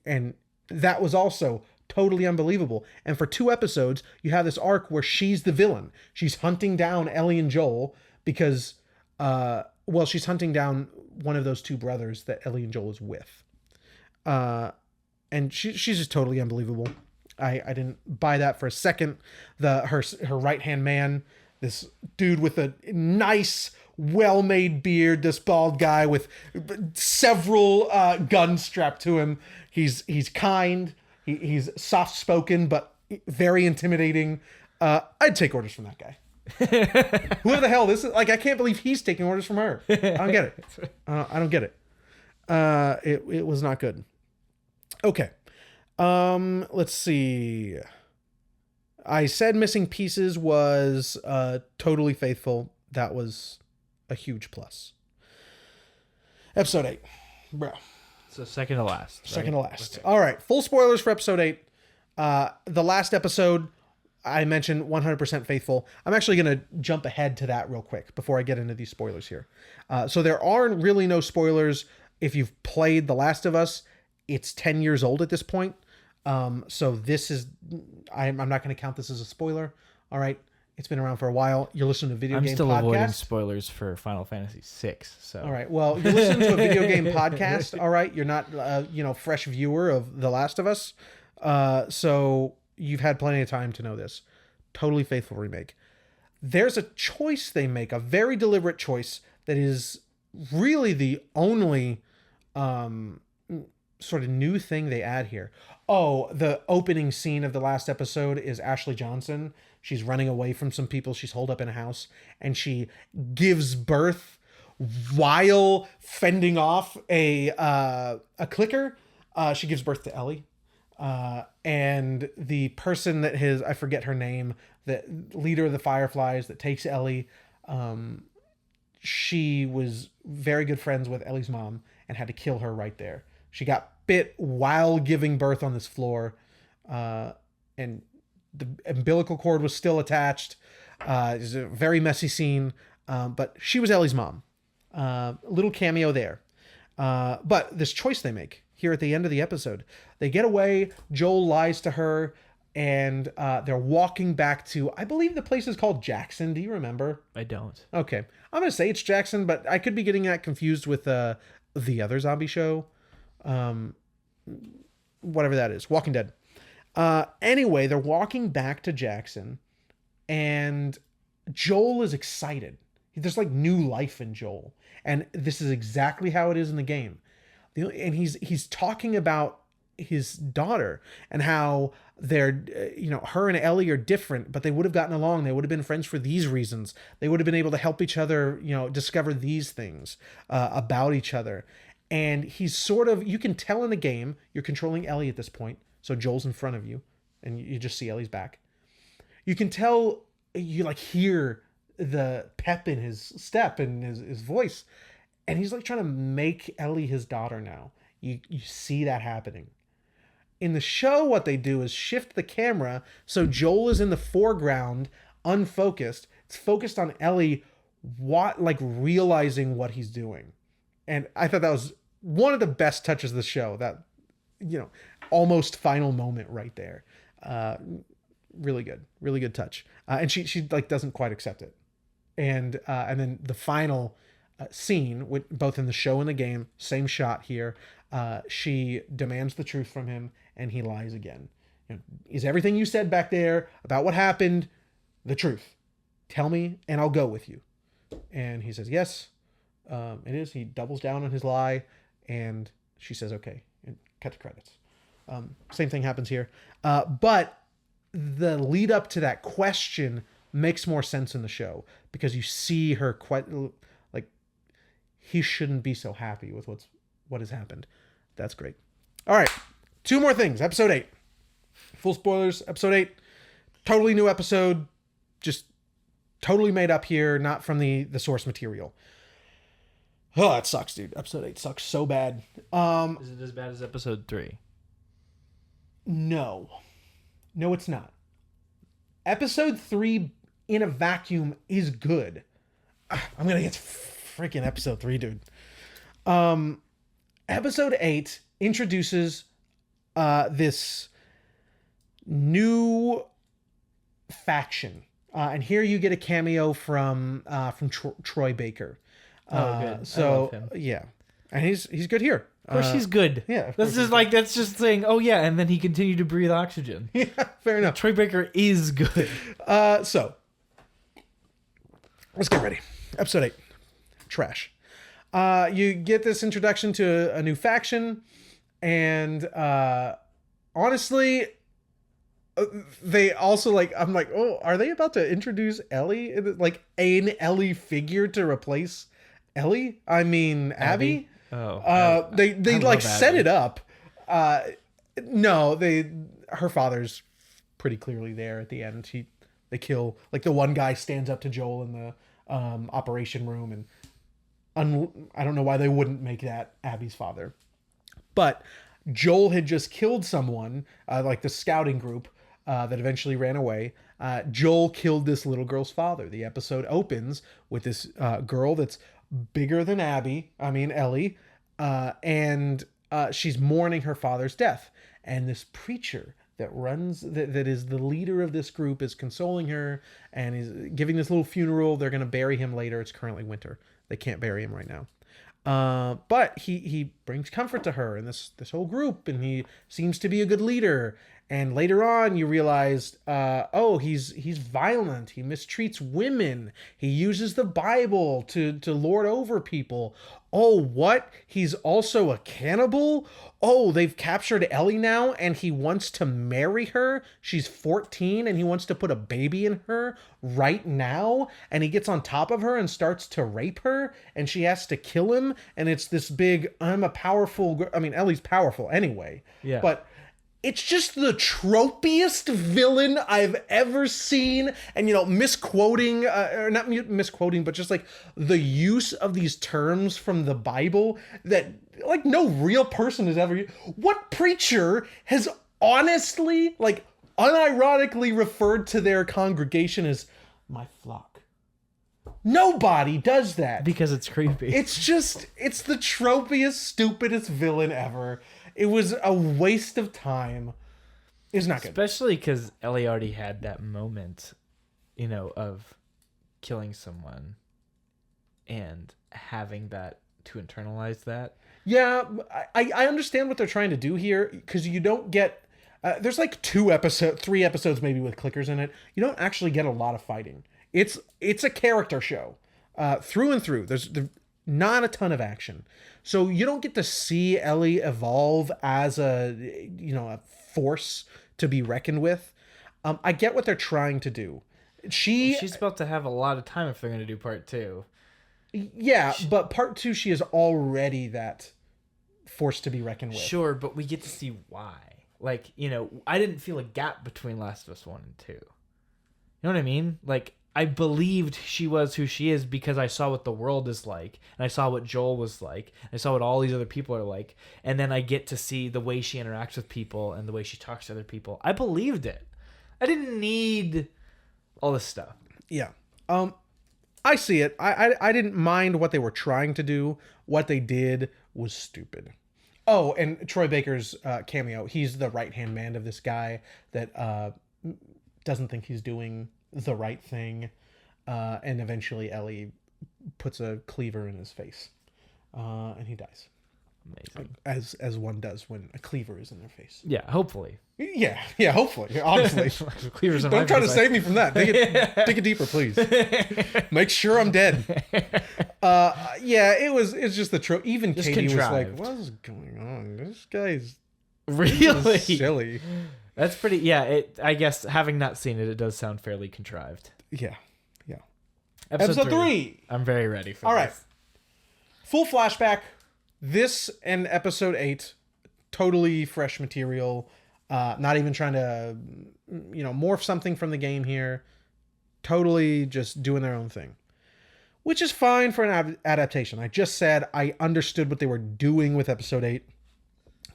And that was also totally unbelievable. And for 2 episodes, you have this arc where she's the villain. She's hunting down Ellie and Joel because, she's hunting down one of those 2 brothers that Ellie and Joel is with. And she's just totally unbelievable. I didn't buy that for a second. Her right-hand man, this dude with a nice, well-made beard, this bald guy with several guns strapped to him. He's kind. He's soft-spoken, but very intimidating. I'd take orders from that guy. Who the hell this is? Like, I can't believe he's taking orders from her. I don't get it. I don't get it. It was not good. Okay. Let's see. I said missing pieces was totally faithful. That was a huge plus. Episode 8. Bro. So second to last. Right? Second to last. Okay. All right. Full spoilers for episode 8. The last episode, I mentioned 100% faithful. I'm actually going to jump ahead to that real quick before I get into these spoilers here. So there aren't really no spoilers. If you've played The Last of Us, it's 10 years old at this point. So this is, I'm not going to count this as a spoiler. All right. It's been around for a while. You're listening to a video game podcast. I'm still avoiding spoilers for Final Fantasy VI. So all right. Well, you're listening to a video game podcast. All right. You're not, fresh viewer of The Last of Us. So you've had plenty of time to know this. Totally faithful remake. There's a choice they make, a very deliberate choice that is really the only sort of new thing they add here. Oh, the opening scene of the last episode is Ashley Johnson. She's running away from some people she's holed up in a house, and she gives birth while fending off a clicker. She gives birth to Ellie. And the person that I forget her name, the leader of the Fireflies that takes Ellie, she was very good friends with Ellie's mom and had to kill her right there. She got bit while giving birth on this floor, and the umbilical cord was still attached. It was a very messy scene, but she was Ellie's mom. Little cameo there. But this choice they make here at the end of the episode, they get away, Joel lies to her, and they're walking back to, I believe the place is called Jackson. Do you remember? I don't. Okay. I'm going to say it's Jackson, but I could be getting that confused with the other zombie show. Whatever that is. Walking Dead. Anyway, they're walking back to Jackson, and Joel is excited. There's like new life in Joel. And this is exactly how it is in the game. And he's talking about his daughter, and how they're, her and Ellie are different, but they would have gotten along. They would have been friends for these reasons. They would have been able to help each other, discover these things about each other. And he's sort of, you can tell in the game, you're controlling Ellie at this point. So Joel's in front of you and you just see Ellie's back. You can tell, you like hear the pep in his step and his voice. And he's like trying to make Ellie his daughter now. You see that happening. In the show, what they do is shift the camera so Joel is in the foreground, unfocused. It's focused on Ellie, realizing what he's doing. And I thought that was one of the best touches of the show. That, almost final moment right there. Really good touch. And she doesn't quite accept it. And then the final scene, with both in the show and the game, same shot here. She demands the truth from him, and he lies again. Is everything you said back there about what happened the truth? Tell me, and I'll go with you. And he says, yes, it is. He doubles down on his lie, and she says, okay, and cut to credits. Same thing happens here. But the lead up to that question makes more sense in the show, because you see her quite like, he shouldn't be so happy with what has happened. That's great. All right. 2 more things. Episode 8. Full spoilers. Episode 8. Totally new episode. Just totally made up here. Not from the source material. Oh, that sucks, dude. Episode 8 sucks so bad. Is it as bad as episode 3? No. No, it's not. Episode 3 in a vacuum is good. I'm going to get freaking episode 3, dude. Episode 8 introduces this new faction. And here you get a cameo from Troy Baker. Good. So, I love him. yeah. And he's good here. Of course he's good. Yeah. That's just saying, oh yeah, and then he continued to breathe oxygen. Yeah, fair enough. Troy Baker is good. So, let's get ready. Episode 8. Trash. You get this introduction to a new faction, and honestly, they also I'm like, oh, are they about to introduce Ellie? Like an Ellie figure to replace Ellie? I mean, Abby? Oh. They set Abby. it up. No, her father's pretty clearly there at the end. They kill, the one guy stands up to Joel in the operation room, and I don't know why they wouldn't make that Abby's father. But Joel had just killed someone, the scouting group that eventually ran away. Joel killed this little girl's father. The episode opens with this girl that's bigger than Ellie, and she's mourning her father's death. And this preacher that is the leader of this group is consoling her and is giving this little funeral. They're going to bury him later. It's currently winter. They can't bury him right now. But he brings comfort to her and this whole group, and he seems to be a good leader. And later on, you realize, he's violent. He mistreats women. He uses the Bible to lord over people. Oh, what? He's also a cannibal? Oh, they've captured Ellie now, and he wants to marry her. She's 14, and he wants to put a baby in her right now. And he gets on top of her and starts to rape her, and she has to kill him. And it's this big, I'm a powerful... Ellie's powerful anyway. Yeah. But... it's just the tropiest villain I've ever seen. And, misquoting, or not misquoting, but just the use of these terms from the Bible that no real person has ever used. What preacher has honestly, unironically referred to their congregation as my flock? Nobody does that. Because it's creepy. It's the tropiest, stupidest villain ever. It was a waste of time. It's not good. Especially because Ellie already had that moment, of killing someone and having that to internalize that. Yeah, I understand what they're trying to do here, because you don't get... there's 3 episodes maybe with clickers in it. You don't actually get a lot of fighting. It's a character show through and through. not a ton of action. So you don't get to see Ellie evolve as a force to be reckoned with. I get what they're trying to do. She's about to have a lot of time if they're going to do part 2. Yeah, but part 2, she is already that force to be reckoned with. Sure, but we get to see why. Like, I didn't feel a gap between Last of Us 1 and 2. You know what I mean? Like, I believed she was who she is because I saw what the world is like, and I saw what Joel was like, and I saw what all these other people are like, and then I get to see the way she interacts with people and the way she talks to other people. I believed it. I didn't need all this stuff. Yeah. I see it. I didn't mind what they were trying to do. What they did was stupid. Oh, and Troy Baker's cameo. He's the right-hand man of this guy that doesn't think he's doing the right thing. And eventually Ellie puts a cleaver in his face. And he dies. Amazing. As one does when a cleaver is in their face. Yeah, hopefully. Yeah, honestly. Honestly. Cleavers in Don't try to save me from that. Dig it deeper, please. Make sure I'm dead. It's just the trope. Even Just Katie contrived. was like, what is going on? This guy's Really silly. That's pretty. Yeah, I guess having not seen it, it does sound fairly contrived. Yeah. Episode 3. I'm very ready for All this. right. Full flashback. This and episode 8, totally fresh material. Not even trying to, morph something from the game here. Totally just doing their own thing. Which is fine for an adaptation. I just said I understood what they were doing with episode 8.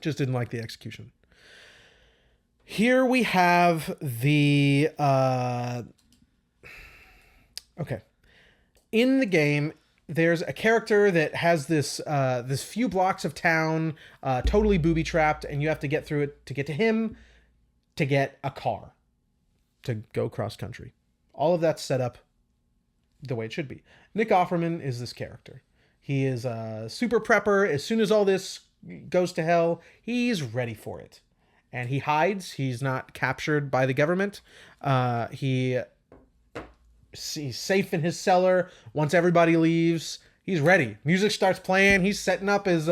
Just didn't like the execution. Here we have the... Okay. In the game, there's a character that has this few blocks of town totally booby-trapped, and you have to get through it to get to him, to get a car, to go cross-country. All of that's set up the way it should be. Nick Offerman is this character. He is a super prepper. As soon as all this goes to hell, he's ready for it. And he hides. He's not captured by the government. He's safe in his cellar. Once everybody leaves, he's ready. Music starts playing. He's setting up his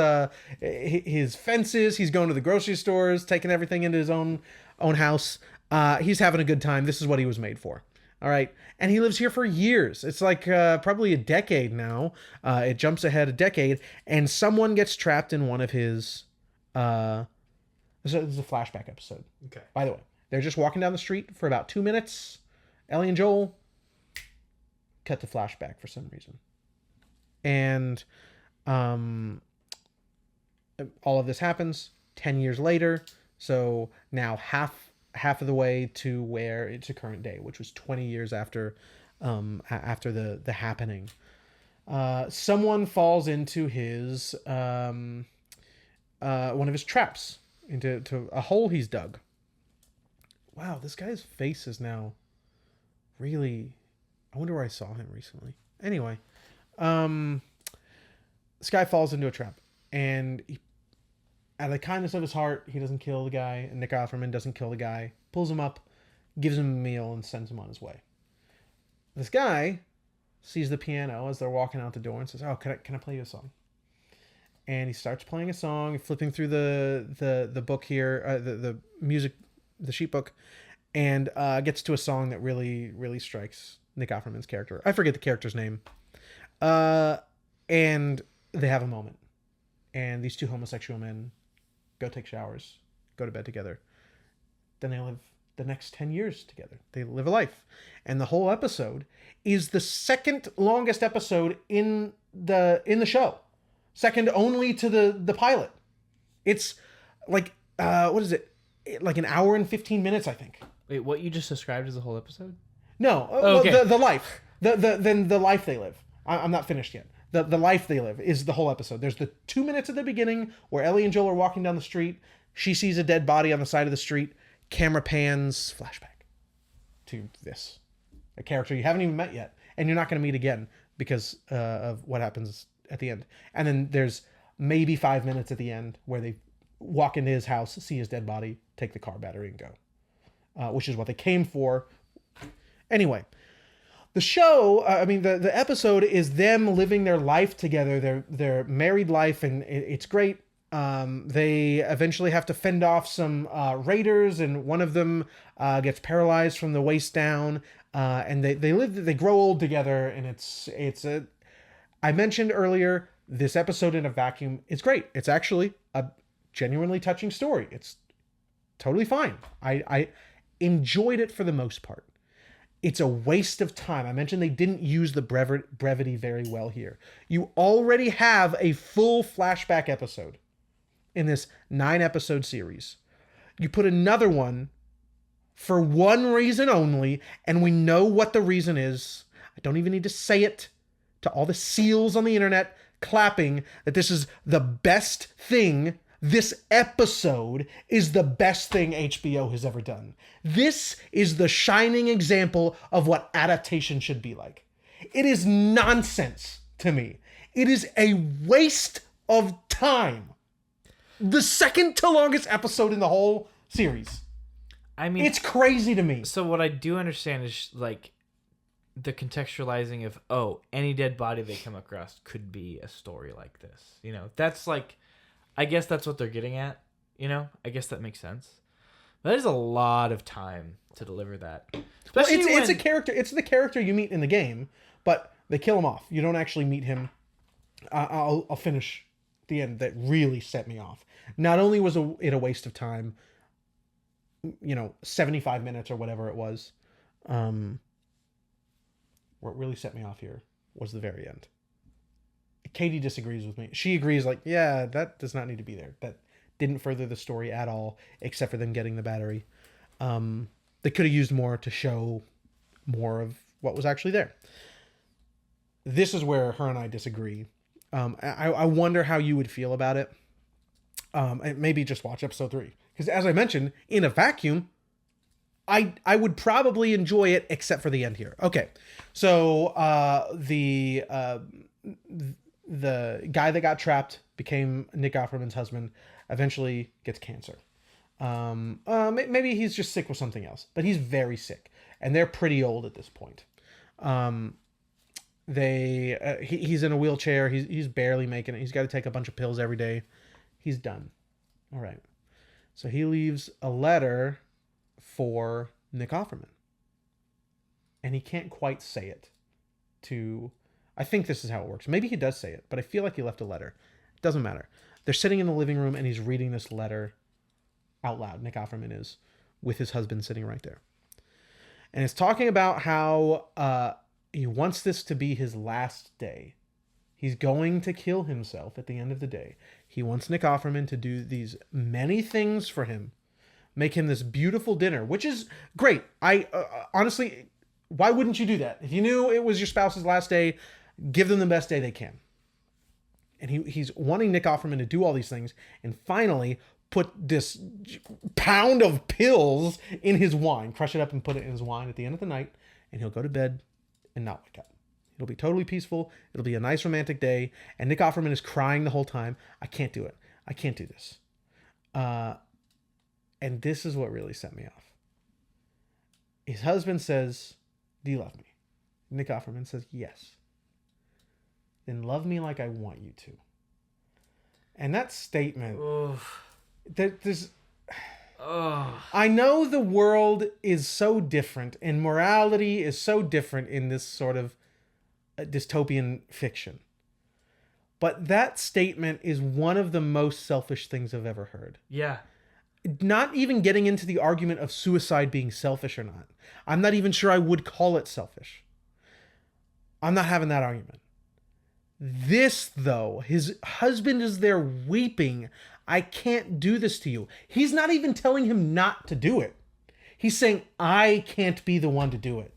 fences. He's going to the grocery stores, taking everything into his own house. He's having a good time. This is what he was made for. All right. And he lives here for years. It's like probably a decade now. It jumps ahead a decade. And someone gets trapped in one of his... This is a flashback episode. Okay. By the way, they're just walking down the street for about 2 minutes. Ellie and Joel cut to flashback for some reason. And all of this happens 10 years later. So now half of the way to where it's a current day, which was 20 years after the happening. Someone falls into his one of his traps, into a hole he's dug. Wow, this guy's face is now really... I wonder where I saw him recently. Anyway, this guy falls into a trap, and out of the kindness of his heart, he doesn't kill the guy, and Nick Offerman doesn't kill the guy, pulls him up, gives him a meal, and sends him on his way. This guy sees the piano as they're walking out the door and says, "Oh, can I play you a song?" And he starts playing a song, flipping through the book here, the music, the sheet book, and gets to a song that really, really strikes Nick Offerman's character. I forget the character's name. And they have a moment. And these two homosexual men go take showers, go to bed together. Then they live the next 10 years together. They live a life. And the whole episode is the second longest episode in the show. Second only to the pilot. It's like, what is it? Like an hour and 15 minutes, I think. Wait, what you just described as a whole episode? No, okay. Well, the life. The life they live. I'm not finished yet. The life they live is the whole episode. There's the 2 minutes at the beginning where Ellie and Joel are walking down the street. She sees a dead body on the side of the street. Camera pans, flashback to this. A character you haven't even met yet. And you're not going to meet again because of what happens at the end. And then there's maybe 5 minutes at the end where they walk into his house, see his dead body, take the car battery and go. Which is what they came for. Anyway, The show, the episode is them living their life together, their married life, and it's great. They eventually have to fend off some raiders, and one of them gets paralyzed from the waist down. And they grow old together, and I mentioned earlier, this episode in a vacuum, it's great. It's actually a genuinely touching story. It's totally fine. I enjoyed it for the most part. It's a waste of time. I mentioned they didn't use the brevity very well here. You already have a full flashback episode in this 9-episode series. You put another one for one reason only, and we know what the reason is. I don't even need to say it to all the seals on the internet clapping that this is the best thing. This episode is the best thing HBO has ever done. This is the shining example of what adaptation should be like. It is nonsense to me. It is a waste of time. The second to longest episode in the whole series. I mean, it's crazy to me. So what I do understand is like the contextualizing of, oh, any dead body they come across could be a story like this. You know, that's like, I guess that's what they're getting at. You know, I guess that makes sense. But that is a lot of time to deliver that. Well, it's a character. It's the character you meet in the game, but they kill him off. You don't actually meet him. I'll finish the end that really set me off. Not only was it a waste of time, 75 minutes or whatever it was. What really set me off here was the very end. Katie disagrees with me. She agrees, like, yeah, that does not need to be there. That didn't further the story at all, except for them getting the battery. They could have used more to show more of what was actually there. This is where her and I disagree. I wonder how you would feel about it. Maybe just watch episode 3. Because as I mentioned, in a vacuum, I would probably enjoy it, except for the end here. Okay, so the guy that got trapped became Nick Offerman's husband, eventually gets cancer. Maybe he's just sick with something else, but he's very sick, and they're pretty old at this point. He's in a wheelchair. He's barely making it. He's got to take a bunch of pills every day. He's done. All right. So he leaves a letter for Nick Offerman. And he can't quite say it to... I think this is how it works. Maybe he does say it, but I feel like he left a letter. It doesn't matter. They're sitting in the living room and he's reading this letter out loud. Nick Offerman is, with his husband sitting right there. And it's talking about how he wants this to be his last day. He's going to kill himself at the end of the day. He wants Nick Offerman to do these many things for him. Make him this beautiful dinner, which is great. I honestly, why wouldn't you do that? If you knew it was your spouse's last day, give them the best day they can. And he's wanting Nick Offerman to do all these things and finally put this pound of pills in his wine, crush it up and put it in his wine at the end of the night, and he'll go to bed and not wake up. It'll be totally peaceful. It'll be a nice romantic day. And Nick Offerman is crying the whole time. I can't do it. I can't do this. And this is what really set me off. His husband says, "Do you love me?" Nick Offerman says, "Yes." "Then love me like I want you to." And that statement, I know the world is so different and morality is so different in this sort of dystopian fiction. But that statement is one of the most selfish things I've ever heard. Yeah. Not even getting into the argument of suicide being selfish or not. I'm not even sure I would call it selfish. I'm not having that argument. This, though, his husband is there weeping. "I can't do this to you." He's not even telling him not to do it. He's saying, "I can't be the one to do it.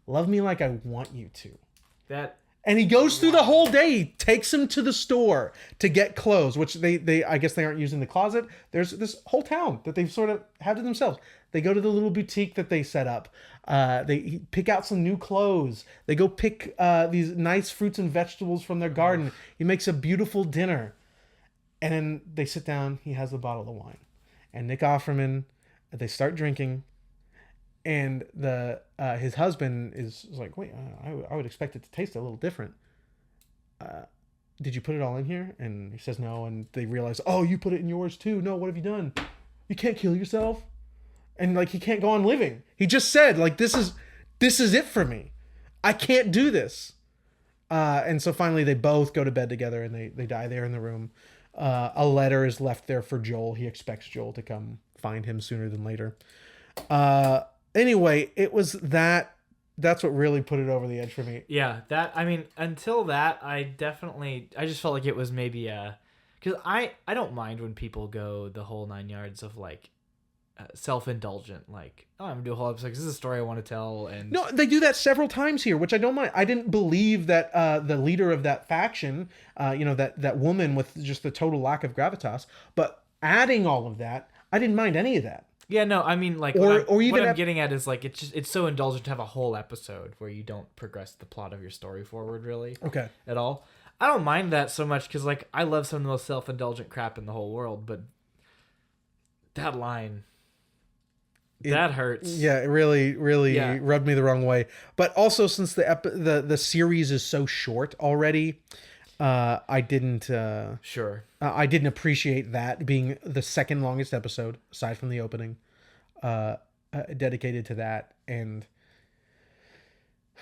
Love me like I want you to." And he goes through the whole day. He takes him to the store to get clothes, which they I guess they aren't using the closet. There's this whole town that they've sort of have to themselves. They go to the little boutique that they set up. They pick out some new clothes. They go pick these nice fruits and vegetables from their garden. He makes a beautiful dinner. And then they sit down. He has a bottle of wine. And Nick Offerman, they start drinking. And the his husband is like, wait, I would expect it to taste a little different. Did you put it all in here? And he says no, and they realize, oh, you put it in yours too. No, what have you done? You can't kill yourself. And like, he can't go on living. He just said, like, this is it for me. I can't do this. And so finally they both go to bed together, and they die there in the room. A letter is left there for Joel. He expects Joel to come find him sooner than later. Anyway, it was that's what really put it over the edge for me. Yeah, until that, I just felt like it was maybe because I don't mind when people go the whole 9 yards of like self-indulgent, like, oh, I'm gonna do a whole episode because this is a story I want to tell. And no, they do that several times here, which I don't mind. I didn't believe that the leader of that faction, that woman with just the total lack of gravitas, but adding all of that, I didn't mind any of that. Yeah, no, I mean, like, what I'm getting at is, like, it's so indulgent to have a whole episode where you don't progress the plot of your story forward, really. Okay. At all. I don't mind that so much, because, like, I love some of the most self-indulgent crap in the whole world, but that line, that hurts. Yeah, it really rubbed me the wrong way. But also, since the series is so short already, I didn't... Sure. I didn't appreciate that being the second longest episode, aside from the opening, dedicated to that. And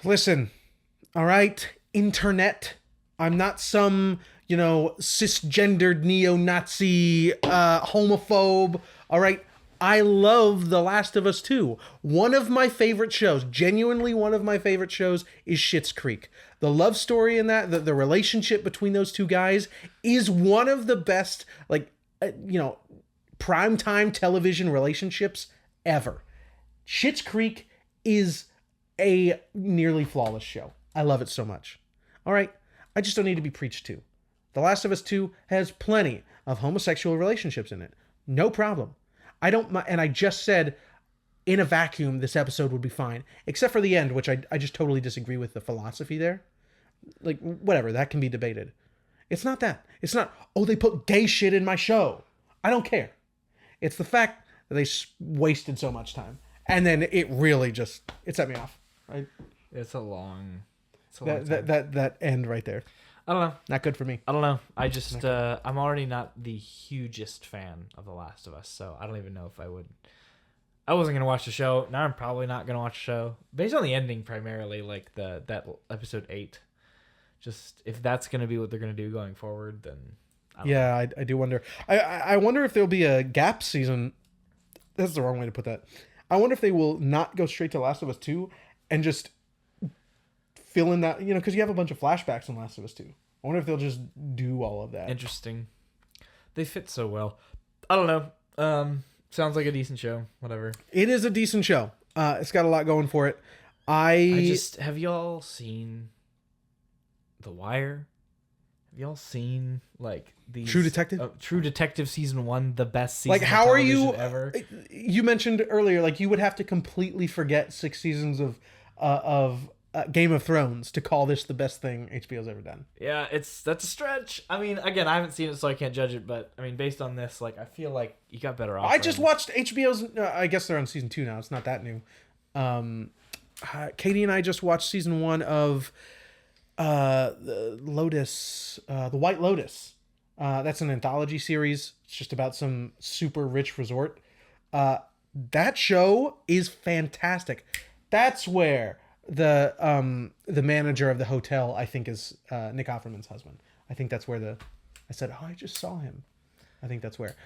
listen, all right, internet, I'm not some, cisgendered neo-Nazi homophobe. All right, I love The Last of Us 2. One of my favorite shows, genuinely one of my favorite shows, is Schitt's Creek. The love story in that, the relationship between those two guys is one of the best, primetime television relationships ever. Schitt's Creek is a nearly flawless show. I love it so much. All right, I just don't need to be preached to. The Last of Us 2 has plenty of homosexual relationships in it. No problem. And I just said, in a vacuum, this episode would be fine, except for the end, which I just totally disagree with the philosophy there. Like, whatever, that can be debated. It's not that. It's not, oh, they put gay shit in my show. I don't care. It's the fact that they wasted so much time. And then it really it set me off. Right? It's a long that end right there. I don't know. Not good for me. I don't know. I just, I'm already not the hugest fan of The Last of Us, so I don't even know if I would. I wasn't going to watch the show. Now I'm probably not going to watch the show. Based on the ending, primarily, like that episode 8. Just, if that's going to be what they're going to do going forward, then I don't know. I do wonder. I wonder if there'll be a gap season. That's the wrong way to put that. I wonder if they will not go straight to Last of Us 2 and just fill in that, because you have a bunch of flashbacks in Last of Us 2. I wonder if they'll just do all of that. Interesting. They fit so well. I don't know. Sounds like a decent show. Whatever. It is a decent show. It's got a lot going for it. Have y'all seen The Wire? Have y'all seen like these True Detective? True Detective season 1, the best season like, how of are television you ever? You mentioned earlier, like, you would have to completely forget 6 seasons of Game of Thrones to call this the best thing HBO's ever done. Yeah, that's a stretch. I mean, again, I haven't seen it, so I can't judge it. But I mean, based on this, like, I feel like you got better off. I just watched HBO's. I guess they're on season 2 now. It's not that new. Katie and I just watched season 1 of the White Lotus. That's an anthology series. It's just about some super rich resort. That show is fantastic. That's where the manager of the hotel, I think, is Nick Offerman's husband. I think that's where I said, oh, I just saw him. I think that's where.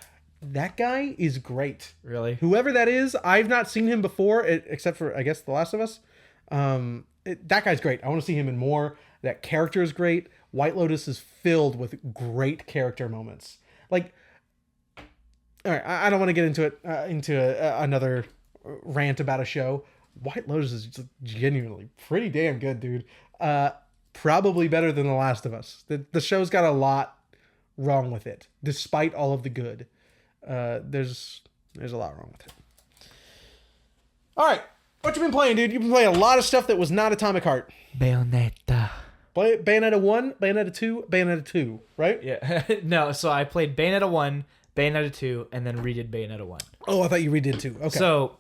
That guy is great. Really? Whoever that is, I've not seen him before, except for, I guess, The Last of Us. That guy's great. I want to see him in more. That character is great. White Lotus is filled with great character moments. Like, all right, I don't want to get into another rant about a show. White Lotus is just genuinely pretty damn good, dude. Probably better than The Last of Us. The show's got a lot wrong with it, despite all of the good. There's a lot wrong with it. All right, what you been playing, dude? You've been playing a lot of stuff that was not Atomic Heart. Bayonetta. Bayonetta 1, Bayonetta 2, Bayonetta 2, right? Yeah. No, so I played Bayonetta 1, Bayonetta 2, and then redid Bayonetta 1. Oh, I thought you redid 2. Okay. So,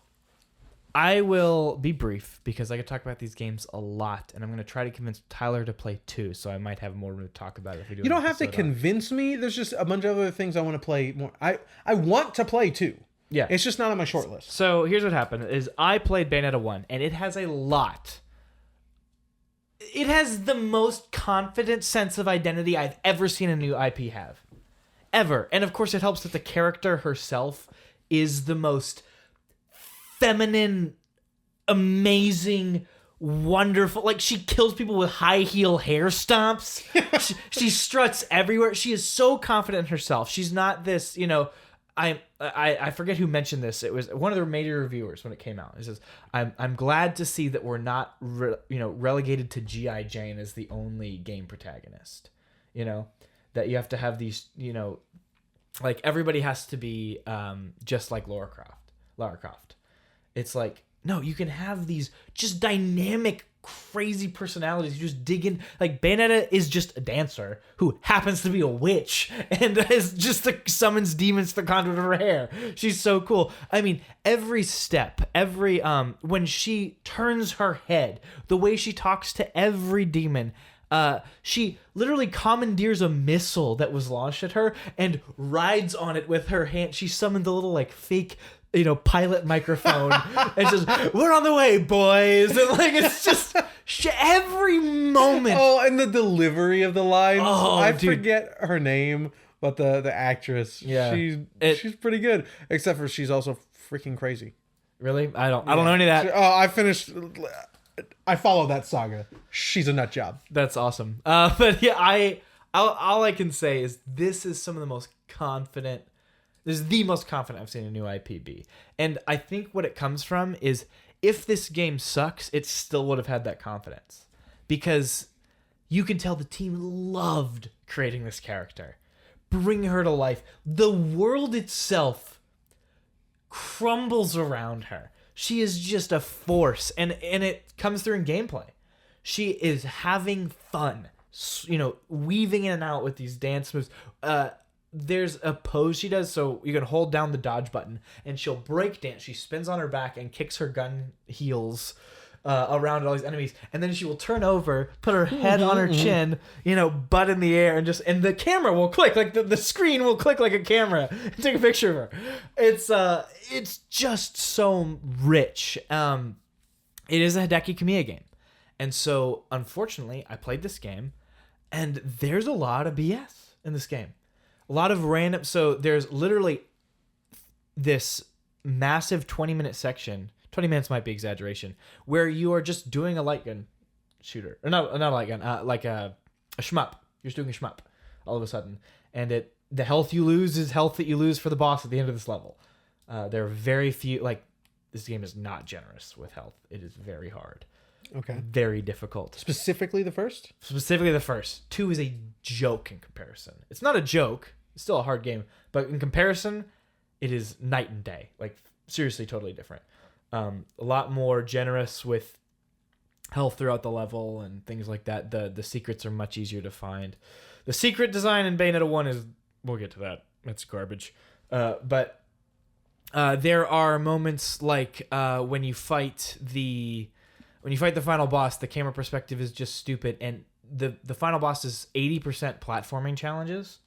I will be brief because I could talk about these games a lot, and I'm going to try to convince Tyler to play 2, so I might have more room to talk about it if we do. You don't have to convince me. There's just a bunch of other things I want to play more. I want to play 2. Yeah. It's just not on my short list. So here's what happened is I played Bayonetta 1, and it has a lot. It has the most confident sense of identity I've ever seen a new IP have. Ever. And of course it helps that the character herself is the most feminine, amazing, wonderful. Like, she kills people with high heel hair stomps. she struts everywhere. She is so confident in herself. She's not this, I forget who mentioned this. It was one of the major reviewers when it came out. It says, I'm glad to see that we're not relegated to G.I. Jane as the only game protagonist. That you have to have these, like everybody has to be just like Lara Croft. It's like, no, you can have these just dynamic, crazy personalities. You just dig in. Like, Bayonetta is just a dancer who happens to be a witch and is just summons demons to the conduit of her hair. She's so cool. I mean, every step, when she turns her head, the way she talks to every demon, she literally commandeers a missile that was launched at her and rides on it with her hand. She summoned the little fake pilot microphone and says, "We're on the way, boys." And it's just every moment. Oh, and the delivery of the lines. Oh, I dude. forget her name, but the actress. Yeah. She's pretty good. Except for she's also freaking crazy. Really? I don't know any of that. I finished. I followed that saga. She's a nut job. That's awesome. But yeah, all I can say is this is some of the most confident. This is the most confident I've seen a new IP be. And I think what it comes from is if this game sucks, it still would have had that confidence. Because you can tell the team loved creating this character. Bring her to life. The world itself crumbles around her. She is just a force. And it comes through in gameplay. She is having fun. Weaving in and out with these dance moves. There's a pose she does, so you can hold down the dodge button, and she'll break dance. She spins on her back and kicks her gun heels around all these enemies, and then she will turn over, put her head on her chin, butt in the air, and the camera will click, like the screen will click like a camera, and take a picture of her. It's just so rich. It is a Hideki Kamiya game, and so unfortunately, I played this game, and there's a lot of BS in this game. A lot of random... So there's literally this massive 20-minute section. 20 minutes might be exaggeration. Where you are just doing a light gun shooter. Or not a light gun. Like a shmup. You're just doing a shmup all of a sudden. And the health you lose is health that you lose for the boss at the end of this level. There are very few... this game is not generous with health. It is very hard. Okay. Very difficult. Specifically the first? Specifically the first. 2 is a joke in comparison. It's not a joke. It's still a hard game. But in comparison, it is night and day. Seriously, totally different. A lot more generous with health throughout the level and things like that. The secrets are much easier to find. The secret design in Bayonetta 1 is... We'll get to that. That's garbage. But there are moments like when you fight the final boss, the camera perspective is just stupid, and the final boss is 80% platforming challenges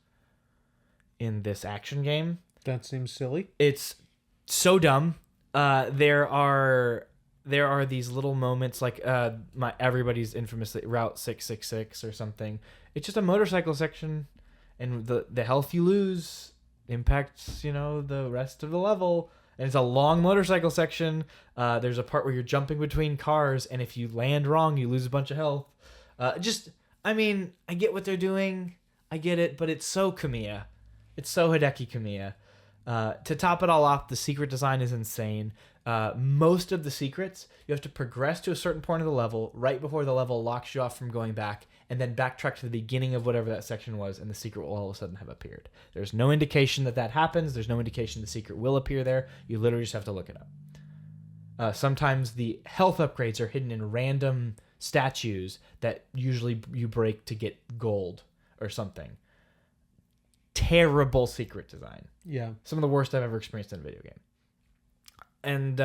in this action game. That seems silly. It's so dumb. There are these little moments like everybody's infamously Route 666 or something. It's just a motorcycle section, and the health you lose impacts the rest of the level. And it's a long motorcycle section. There's a part where you're jumping between cars, and if you land wrong, you lose a bunch of health. I get what they're doing. I get it, but it's so Kamiya. It's so Hideki Kamiya. To top it all off, the secret design is insane. Most of the secrets, you have to progress to a certain point of the level right before the level locks you off from going back, and then backtrack to the beginning of whatever that section was, and the secret will all of a sudden have appeared. There's no indication that happens. There's no indication the secret will appear there. You literally just have to look it up. Sometimes the health upgrades are hidden in random statues that usually you break to get gold or something. Terrible secret design. Yeah. Some of the worst I've ever experienced in a video game. And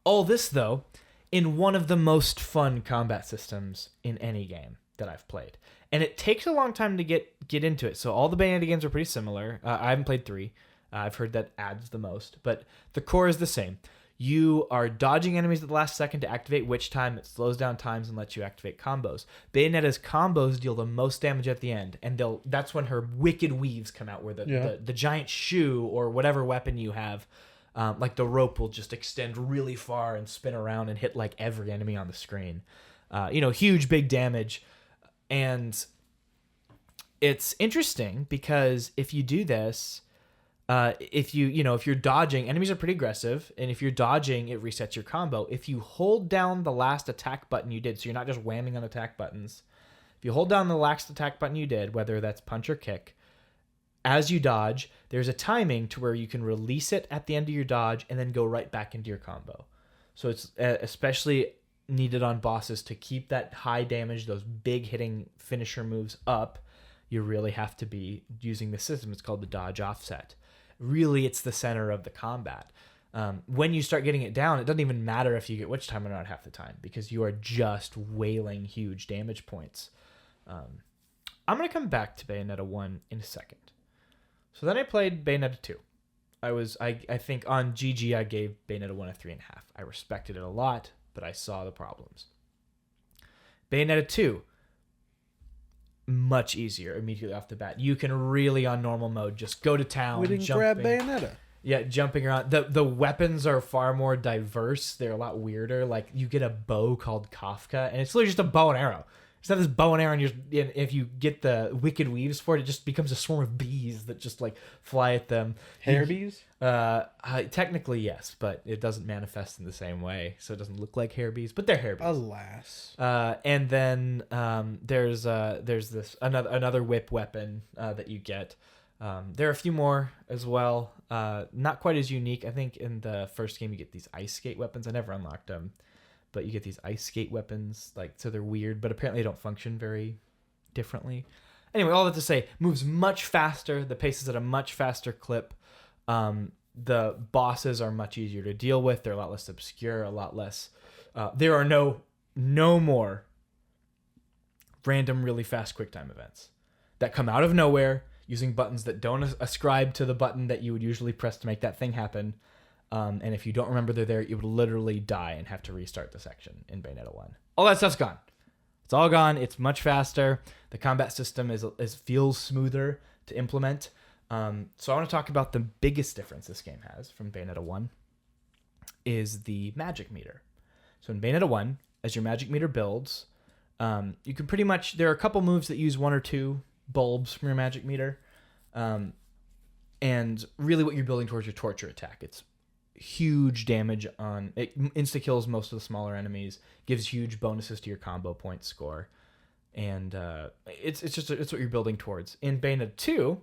All this, though, in one of the most fun combat systems in any game that I've played. And it takes a long time to get into it. So all the Bayonetta games are pretty similar. I haven't played 3. I've heard that adds the most. But the core is the same. You are dodging enemies at the last second to activate Witch Time. It slows down times and lets you activate combos. Bayonetta's combos deal the most damage at the end. And that's when her wicked weaves come out, where the giant shoe or whatever weapon you have, like the rope, will just extend really far and spin around and hit like every enemy on the screen. Huge, big damage. And it's interesting because if you do this, if you're dodging, enemies are pretty aggressive, and if you're dodging, it resets your combo. If you hold down the last attack button you did, so you're not just whamming on attack buttons, if you hold down the last attack button you did, whether that's punch or kick, as you dodge, there's a timing to where you can release it at the end of your dodge and then go right back into your combo. So it's especially needed on bosses to keep that high damage, those big hitting finisher moves up. You really have to be using the system. It's called the dodge offset. Really, it's the center of the combat. When you start getting it down, it doesn't even matter if you get Witch Time or not half the time, because you are just wailing huge damage points. I'm going to come back to Bayonetta 1 in a second. So then I played Bayonetta 2. I think on GG I gave Bayonetta 1 a 3.5. I respected it a lot, but I saw the problems. Bayonetta 2, much easier immediately off the bat. You can really, on normal mode, just go to town. We didn't grab Bayonetta. Yeah, jumping around. The weapons are far more diverse. They're a lot weirder. Like, you get a bow called Kafka, and it's literally just a bow and arrow. Just have this bow and arrow, and if you get the wicked weaves for it, it just becomes a swarm of bees that just like fly at them. Hair bees? Technically, yes, but it doesn't manifest in the same way, so it doesn't look like hair bees, but they're hair bees. Alas. And then there's this another whip weapon that you get. There are a few more as well. Not quite as unique. I think in the first game you get these ice skate weapons. I never unlocked them. But you get these ice skate weapons, so they're weird, but apparently they don't function very differently. Anyway, all that to say, moves much faster. The pace is at a much faster clip. The bosses are much easier to deal with. They're a lot less obscure, a lot less. There are no more random, really fast QuickTime events that come out of nowhere using buttons that don't ascribe to the button that you would usually press to make that thing happen. And if you don't remember they're there, you would literally die and have to restart the section in Bayonetta 1. All that stuff's gone. It's all gone. It's much faster. The combat system feels smoother to implement. So I want to talk about the biggest difference this game has from Bayonetta 1 is the magic meter. So in Bayonetta 1, as your magic meter builds, you can pretty much... There are a couple moves that use 1 or 2 bulbs from your magic meter. And really what you're building towards your torture attack. It's huge damage on it, insta kills most of the smaller enemies, gives huge bonuses to your combo point score, and it's what you're building towards. In Bayonetta 2,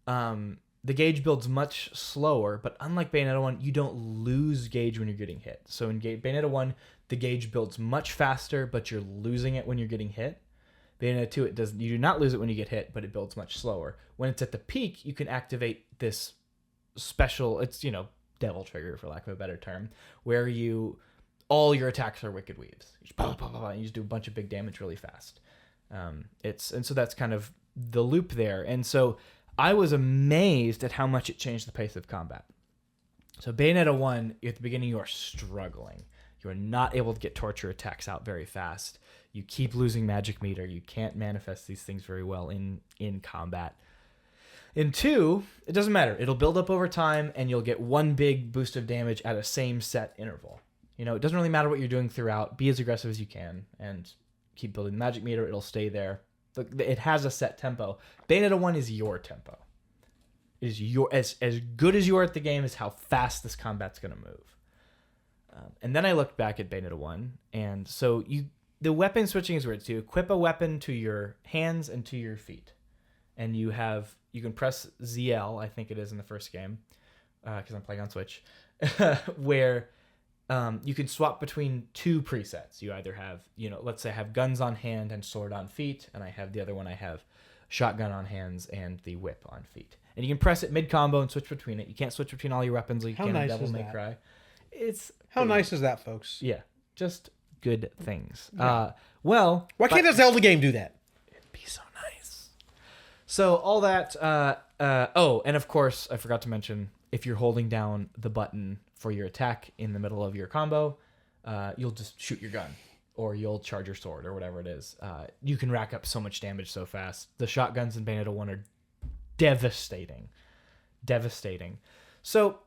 the gauge builds much slower, but unlike Bayonetta 1, you don't lose gauge when you're getting hit. So in Bayonetta 1, the gauge builds much faster, but you're losing it when you're getting hit. Bayonetta 2, you do not lose it when you get hit, but it builds much slower. When it's at the peak, you can activate this special, devil trigger, for lack of a better term, where all your attacks are wicked weaves. You just do a bunch of big damage really fast. So that's kind of the loop there. And so I was amazed at how much it changed the pace of combat. So Bayonetta 1, at the beginning, you are struggling. You are not able to get torture attacks out very fast. You keep losing magic meter. You can't manifest these things very well in combat. In 2, it doesn't matter. It'll build up over time, and you'll get one big boost of damage at a same set interval. It doesn't really matter what you're doing throughout. Be as aggressive as you can, and keep building the magic meter. It'll stay there. It has a set tempo. Bayonetta 1 is your tempo. It is as good as you are at the game is how fast this combat's going to move. And then I looked back at Bayonetta 1, and so the weapon switching is weird. So you equip a weapon to your hands and to your feet. And you can press ZL, I think it is in the first game, because I'm playing on Switch, where you can swap between 2 presets. You either have, let's say I have guns on hand and sword on feet, and I have the other one, I have shotgun on hands and the whip on feet. And you can press it mid-combo and switch between it. You can't switch between all your weapons like you can in Devil May Cry. It's How nice is that, folks? yeah, just good things. Yeah. Well, Why can't a Zelda game do that? it'd be so nice. So all that. Oh, and of course, I forgot to mention, if you're holding down the button for your attack in the middle of your combo, you'll just shoot your gun, or you'll charge your sword, or whatever it is. You can rack up so much damage so fast. The shotguns in Bayonetta 1 are devastating. Devastating. So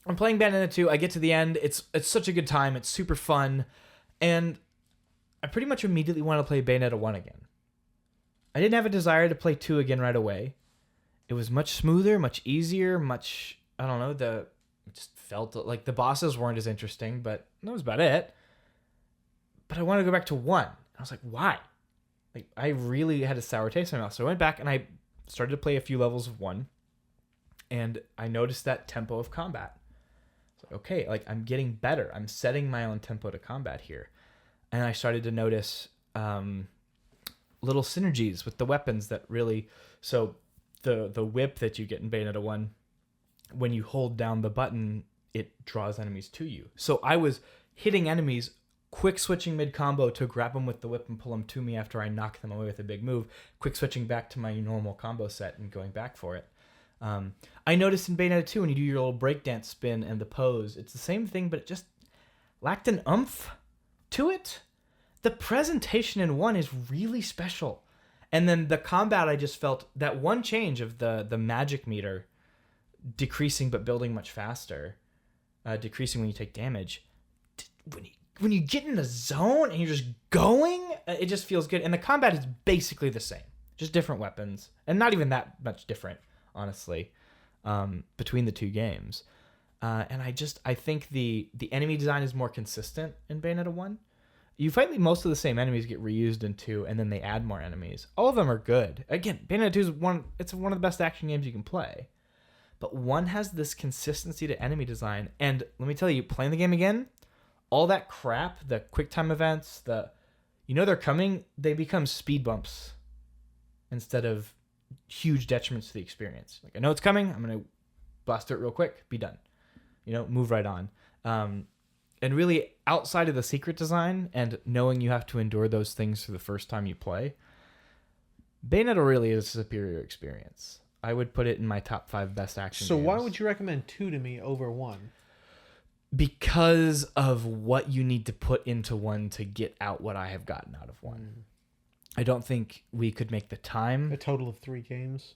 I'm playing Bayonetta 2. I get to the end. It's such a good time. It's super fun. And I pretty much immediately want to play Bayonetta 1 again. I didn't have a desire to play 2 again right away. It was much smoother, much easier, much, I don't know, it just felt like the bosses weren't as interesting, but that was about it. But I wanted to go back to 1. I was like, why? Like, I really had a sour taste in my mouth. So I went back and I started to play a few levels of 1. And I noticed that tempo of combat. So, okay, like, I'm getting better. I'm setting my own tempo to combat here. And I started to notice little synergies with the weapons that really... So the whip that you get in Bayonetta 1, when you hold down the button, it draws enemies to you. So I was hitting enemies, quick switching mid-combo to grab them with the whip and pull them to me after I knock them away with a big move, quick switching back to my normal combo set and going back for it. I noticed in Bayonetta 2, when you do your little breakdance spin and the pose, it's the same thing, but it just lacked an oomph to it. The presentation in 1 is really special. And then the combat, I just felt that one change of the magic meter decreasing but building much faster, decreasing when you take damage. When you get in the zone and you're just going, it just feels good. And the combat is basically the same, just different weapons, and not even that much different, honestly, between the two games. And I think the enemy design is more consistent in Bayonetta 1. You fight most of the same enemies get reused in 2, and then they add more enemies. All of them are good. Again, Bayonetta 2 is one of the best action games you can play. But 1 has this consistency to enemy design. And let me tell you, playing the game again, all that crap, the quick time events, they're coming, they become speed bumps instead of huge detriments to the experience. Like, I know it's coming, I'm going to blast through it real quick, be done. Move right on. And really, outside of the secret design and knowing you have to endure those things for the first time you play, Bayonetta really is a superior experience. I would put it in my top 5 best action games. So why would you recommend 2 to me over 1? Because of what you need to put into 1 to get out what I have gotten out of 1. I don't think we could make the time. A total of 3 games?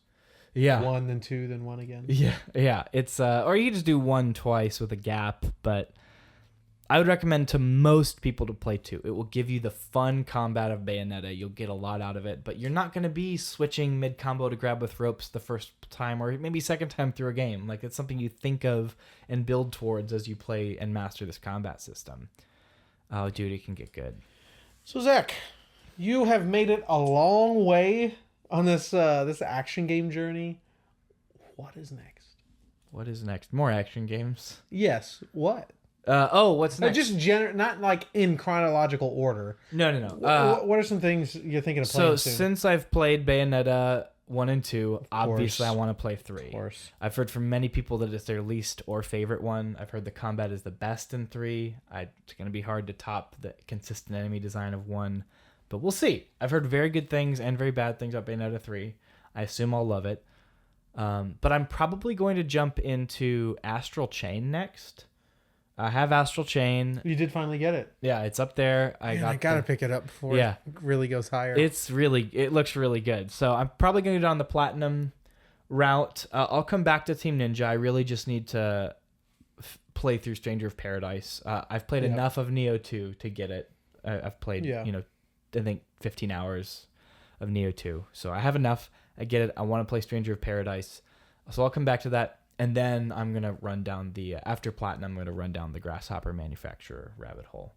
Yeah. 1, then 2, then 1 again? Yeah. It's or you could just do 1 twice with a gap, but I would recommend to most people to play 2. It will give you the fun combat of Bayonetta. You'll get a lot out of it, but you're not going to be switching mid-combo to grab with ropes the first time or maybe second time through a game. Like, it's something you think of and build towards as you play and master this combat system. Oh, dude, it can get good. So, Zack, you have made it a long way on this action game journey. What is next? What is next? More action games? Yes. What? What's next? Just not like in chronological order. No. What are some things you're thinking of playing soon? Since I've played Bayonetta 1 and 2, obviously I want to play 3. Of course. I've heard from many people that it's their least or favorite one. I've heard the combat is the best in 3. It's going to be hard to top the consistent enemy design of 1, but we'll see. I've heard very good things and very bad things about Bayonetta 3. I assume I'll love it. But I'm probably going to jump into Astral Chain next. I have Astral Chain. You did finally get it. Yeah, it's up there. I gotta pick it up before it really goes higher. It looks really good. So I'm probably going to go down the platinum route. I'll come back to Team Ninja. I really just need to play through Stranger of Paradise. I've played enough of Neo 2 to get it. I've played, I think 15 hours of Neo 2. So I have enough. I get it. I want to play Stranger of Paradise. So I'll come back to that. And then I'm going to run down after Platinum, I'm going to run down the Grasshopper Manufacturer rabbit hole.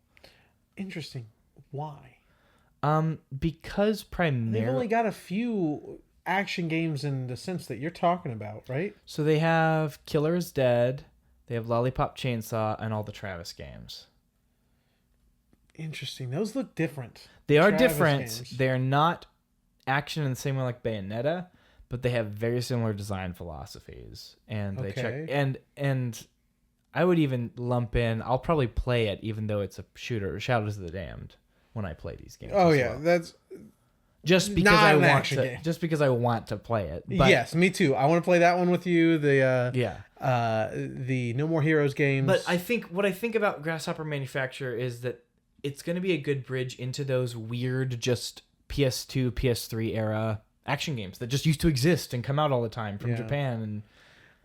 Interesting. Why? Because primarily... They've only got a few action games in the sense that you're talking about, right? So they have Killer is Dead, they have Lollipop Chainsaw, and all the Travis games. Interesting. Those look different. They are different. Games. They're not action in the same way like Bayonetta, but they have very similar design philosophies, and they check and I would even lump in. I'll probably play it, even though it's a shooter. Shadows of the Damned. When I play these games. Oh as yeah, well. that's just because not I an want action to. game. Just because I want to play it. But, yes, me too. I want to play that one with you. Yeah. The No More Heroes games. But I think what I think about Grasshopper Manufacturer is that it's going to be a good bridge into those weird, just PS2, PS3 era action games that just used to exist and come out all the time from Japan.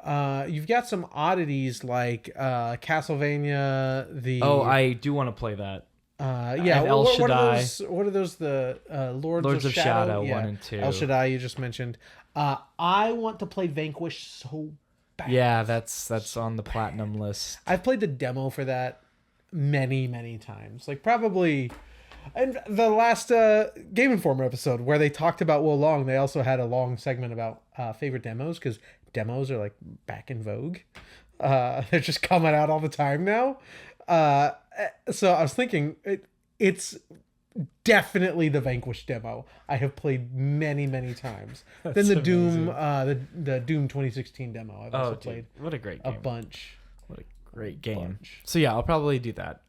And you've got some oddities like Castlevania. I do want to play that. El Shaddai. What are those? The Lords of Shadow 1 and 2. El Shaddai you just mentioned. I want to play Vanquish so bad. Yeah, that's on the platinum list. I've played the demo for that many times. Like probably, and the last Game Informer episode where they talked about Wo Long, they also had a long segment about favorite demos because demos are like back in vogue. They're just coming out all the time now. So I was thinking it's definitely the Vanquish demo I have played many times. Then the amazing. Doom the Doom 2016 demo I've also played what a great a game. bunch. What a great game. So yeah, I'll probably do that.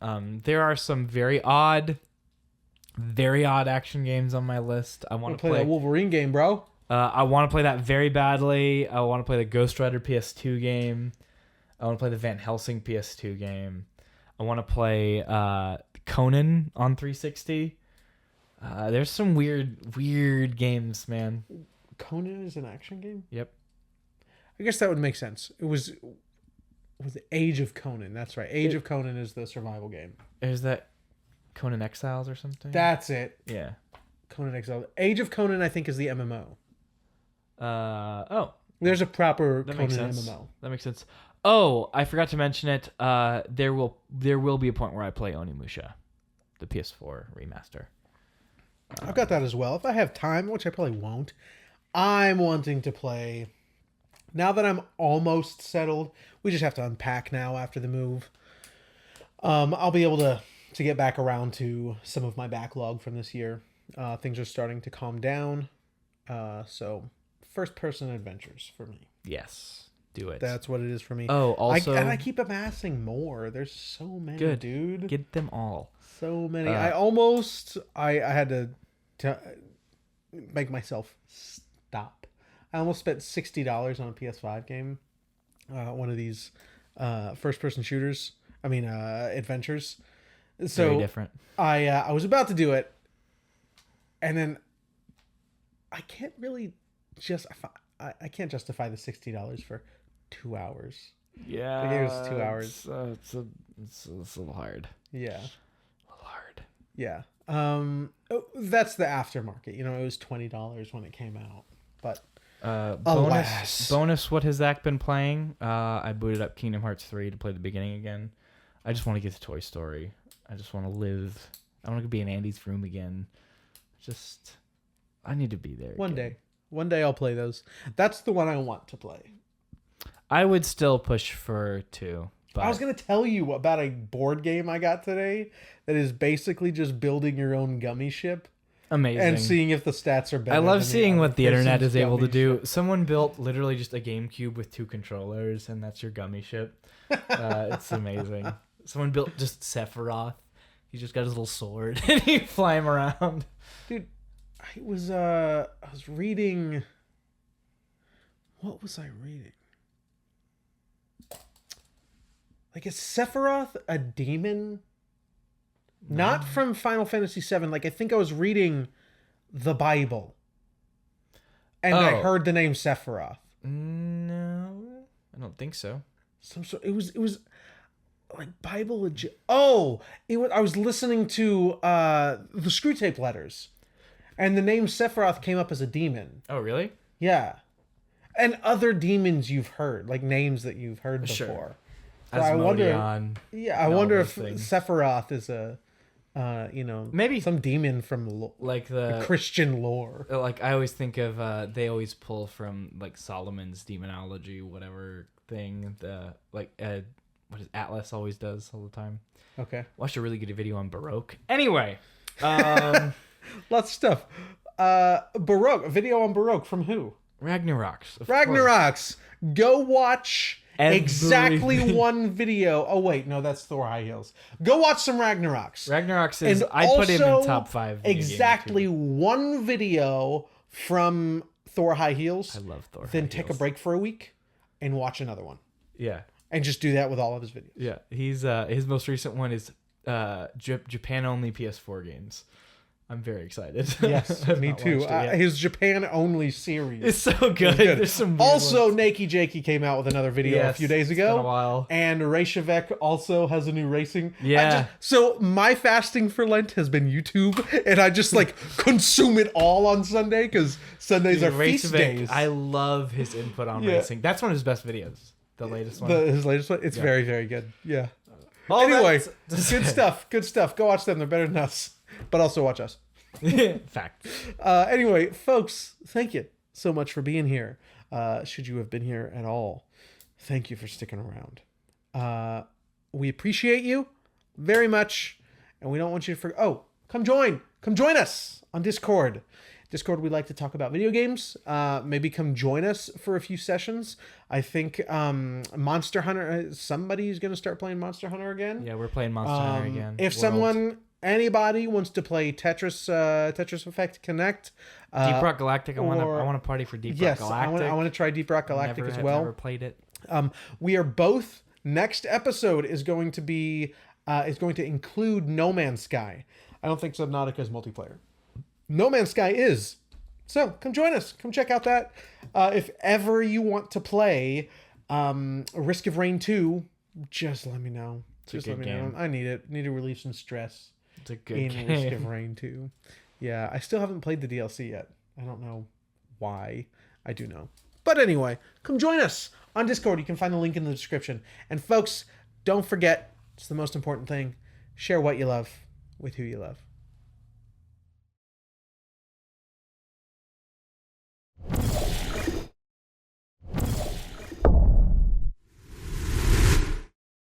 There are some very odd action games on my list. I want to play that Wolverine game, bro. I want to play that very badly. I want to play the Ghost Rider PS2 game. I want to play the Van Helsing PS2 game. I want to play Conan on 360. There's some weird games, man. Conan is an action game? Yep. I guess that would make sense. It was Age of Conan. That's right. Age of Conan is the survival game. Is that Conan Exiles or something? That's it. Yeah. Conan Exiles. Age of Conan, I think, is the MMO. There's a proper Conan MMO. That makes sense. Oh, I forgot to mention it. There will be a point where I play Onimusha, the PS4 remaster. I've got that as well. If I have time, which I probably won't, I'm wanting to play. Now that I'm almost settled, we just have to unpack now after the move. I'll be able to get back around to some of my backlog from this year. Things are starting to calm down. So first-person adventures for me. Yes. Do it. That's what it is for me. Oh, also... I keep amassing more. There's so many, dude. Get them all. So many. I had to make myself stop. I almost spent $60 on a PS5 game. One of these first-person shooters. Adventures. So very different. I was about to do it, and then I can't really I can't justify the $60 for 2 hours. Yeah, the game was 2 hours. It's a little hard. Yeah, a little hard. Yeah. That's the aftermarket. It was $20 when it came out, but bonus. What has Zack been playing? I booted up Kingdom Hearts 3 to play the beginning again. I just want to get to Toy Story. I just want to live. I want to be in Andy's room again. I need to be there. One day I'll play those. That's the one I want to play. I would still push for 2. But I was going to tell you about a board game I got today that is basically just building your own gummy ship. Amazing. And seeing if the stats are better. I love seeing what the internet is able to do. Someone built literally just a GameCube with 2 controllers, and that's your gummy ship. It's amazing. Someone built just Sephiroth. He just got his little sword and he fly him around. Dude, I was reading. What was I reading? Like, is Sephiroth a demon? No. Not from Final Fantasy VII. Like, I think I was reading the Bible, and I heard the name Sephiroth. No, I don't think so. It was like Bible legit. Oh, I was listening to the Screw Tape Letters, and the name Sephiroth came up as a demon. Oh, really? Yeah, and other demons you've heard, like names that you've heard before. Sure. So I wonder if things. Sephiroth is a, maybe some demon from like the Christian lore. Like I always think of, they always pull from like Solomon's demonology, whatever thing. What is Atlas always does all the time. Okay. Watched a really good video on Baroque. Anyway, lots of stuff. Baroque, a video on Baroque from who? Ragnarok's. Ragnarok's. Go watch Exactly one video. Oh wait, no, that's Thor High Heels. Go watch some Ragnaroks. Ragnarok says And I put him in also top 5. video game Exactly YouTubers. one video from Thor High Heels. I love Thor. Then High take a Heels. break for a week and watch another one. Yeah. And just do that with all of his videos. Yeah. He's his most recent one is Japan only PS4 games. I'm very excited. Yes, I've me not too. watched it yet. His Japan only series. It's so good. good. There's some weird Also, ones. Nakey Jakey came out with another video a Yes, few days it's been ago. a while. And Reykjavik also has a new racing. Yeah. So my fasting for Lent has been YouTube, and I just like consume it all on Sunday because Sundays are feast Reykjavik, days. I love his input on Yeah. racing. That's one of his best videos. The latest one. His latest one, it's very, very good. Yeah. All Anyway, that's- good stuff. Good stuff. Go watch them. They're better than us. But also watch us. Fact. Anyway, folks, thank you so much for being here. Should you have been here at all, thank you for sticking around. We appreciate you very much, and we don't want you to come join us on Discord. We like to talk about video games. Maybe come join us for a few sessions. I think Monster Hunter, somebody's going to start playing Monster Hunter again. Yeah, we're playing Monster Hunter again. If anybody wants to play Tetris Effect Connect, Deep Rock Galactic, I want to party for Deep Rock Galactic. I want to try Deep Rock Galactic as well. Never played it. We are both. Next episode is going to include No Man's Sky. I don't think Subnautica is multiplayer. No Man's Sky is. So come join us. Come check out that. If ever you want to play Risk of Rain 2, just let me know. Just let me know. I need it. Need to relieve some stress. It's a good in game. Risk of Rain 2. Yeah, I still haven't played the DLC yet. I don't know why. I do know. But anyway, come join us on Discord. You can find the link in the description. And folks, don't forget, it's the most important thing. Share what you love with who you love.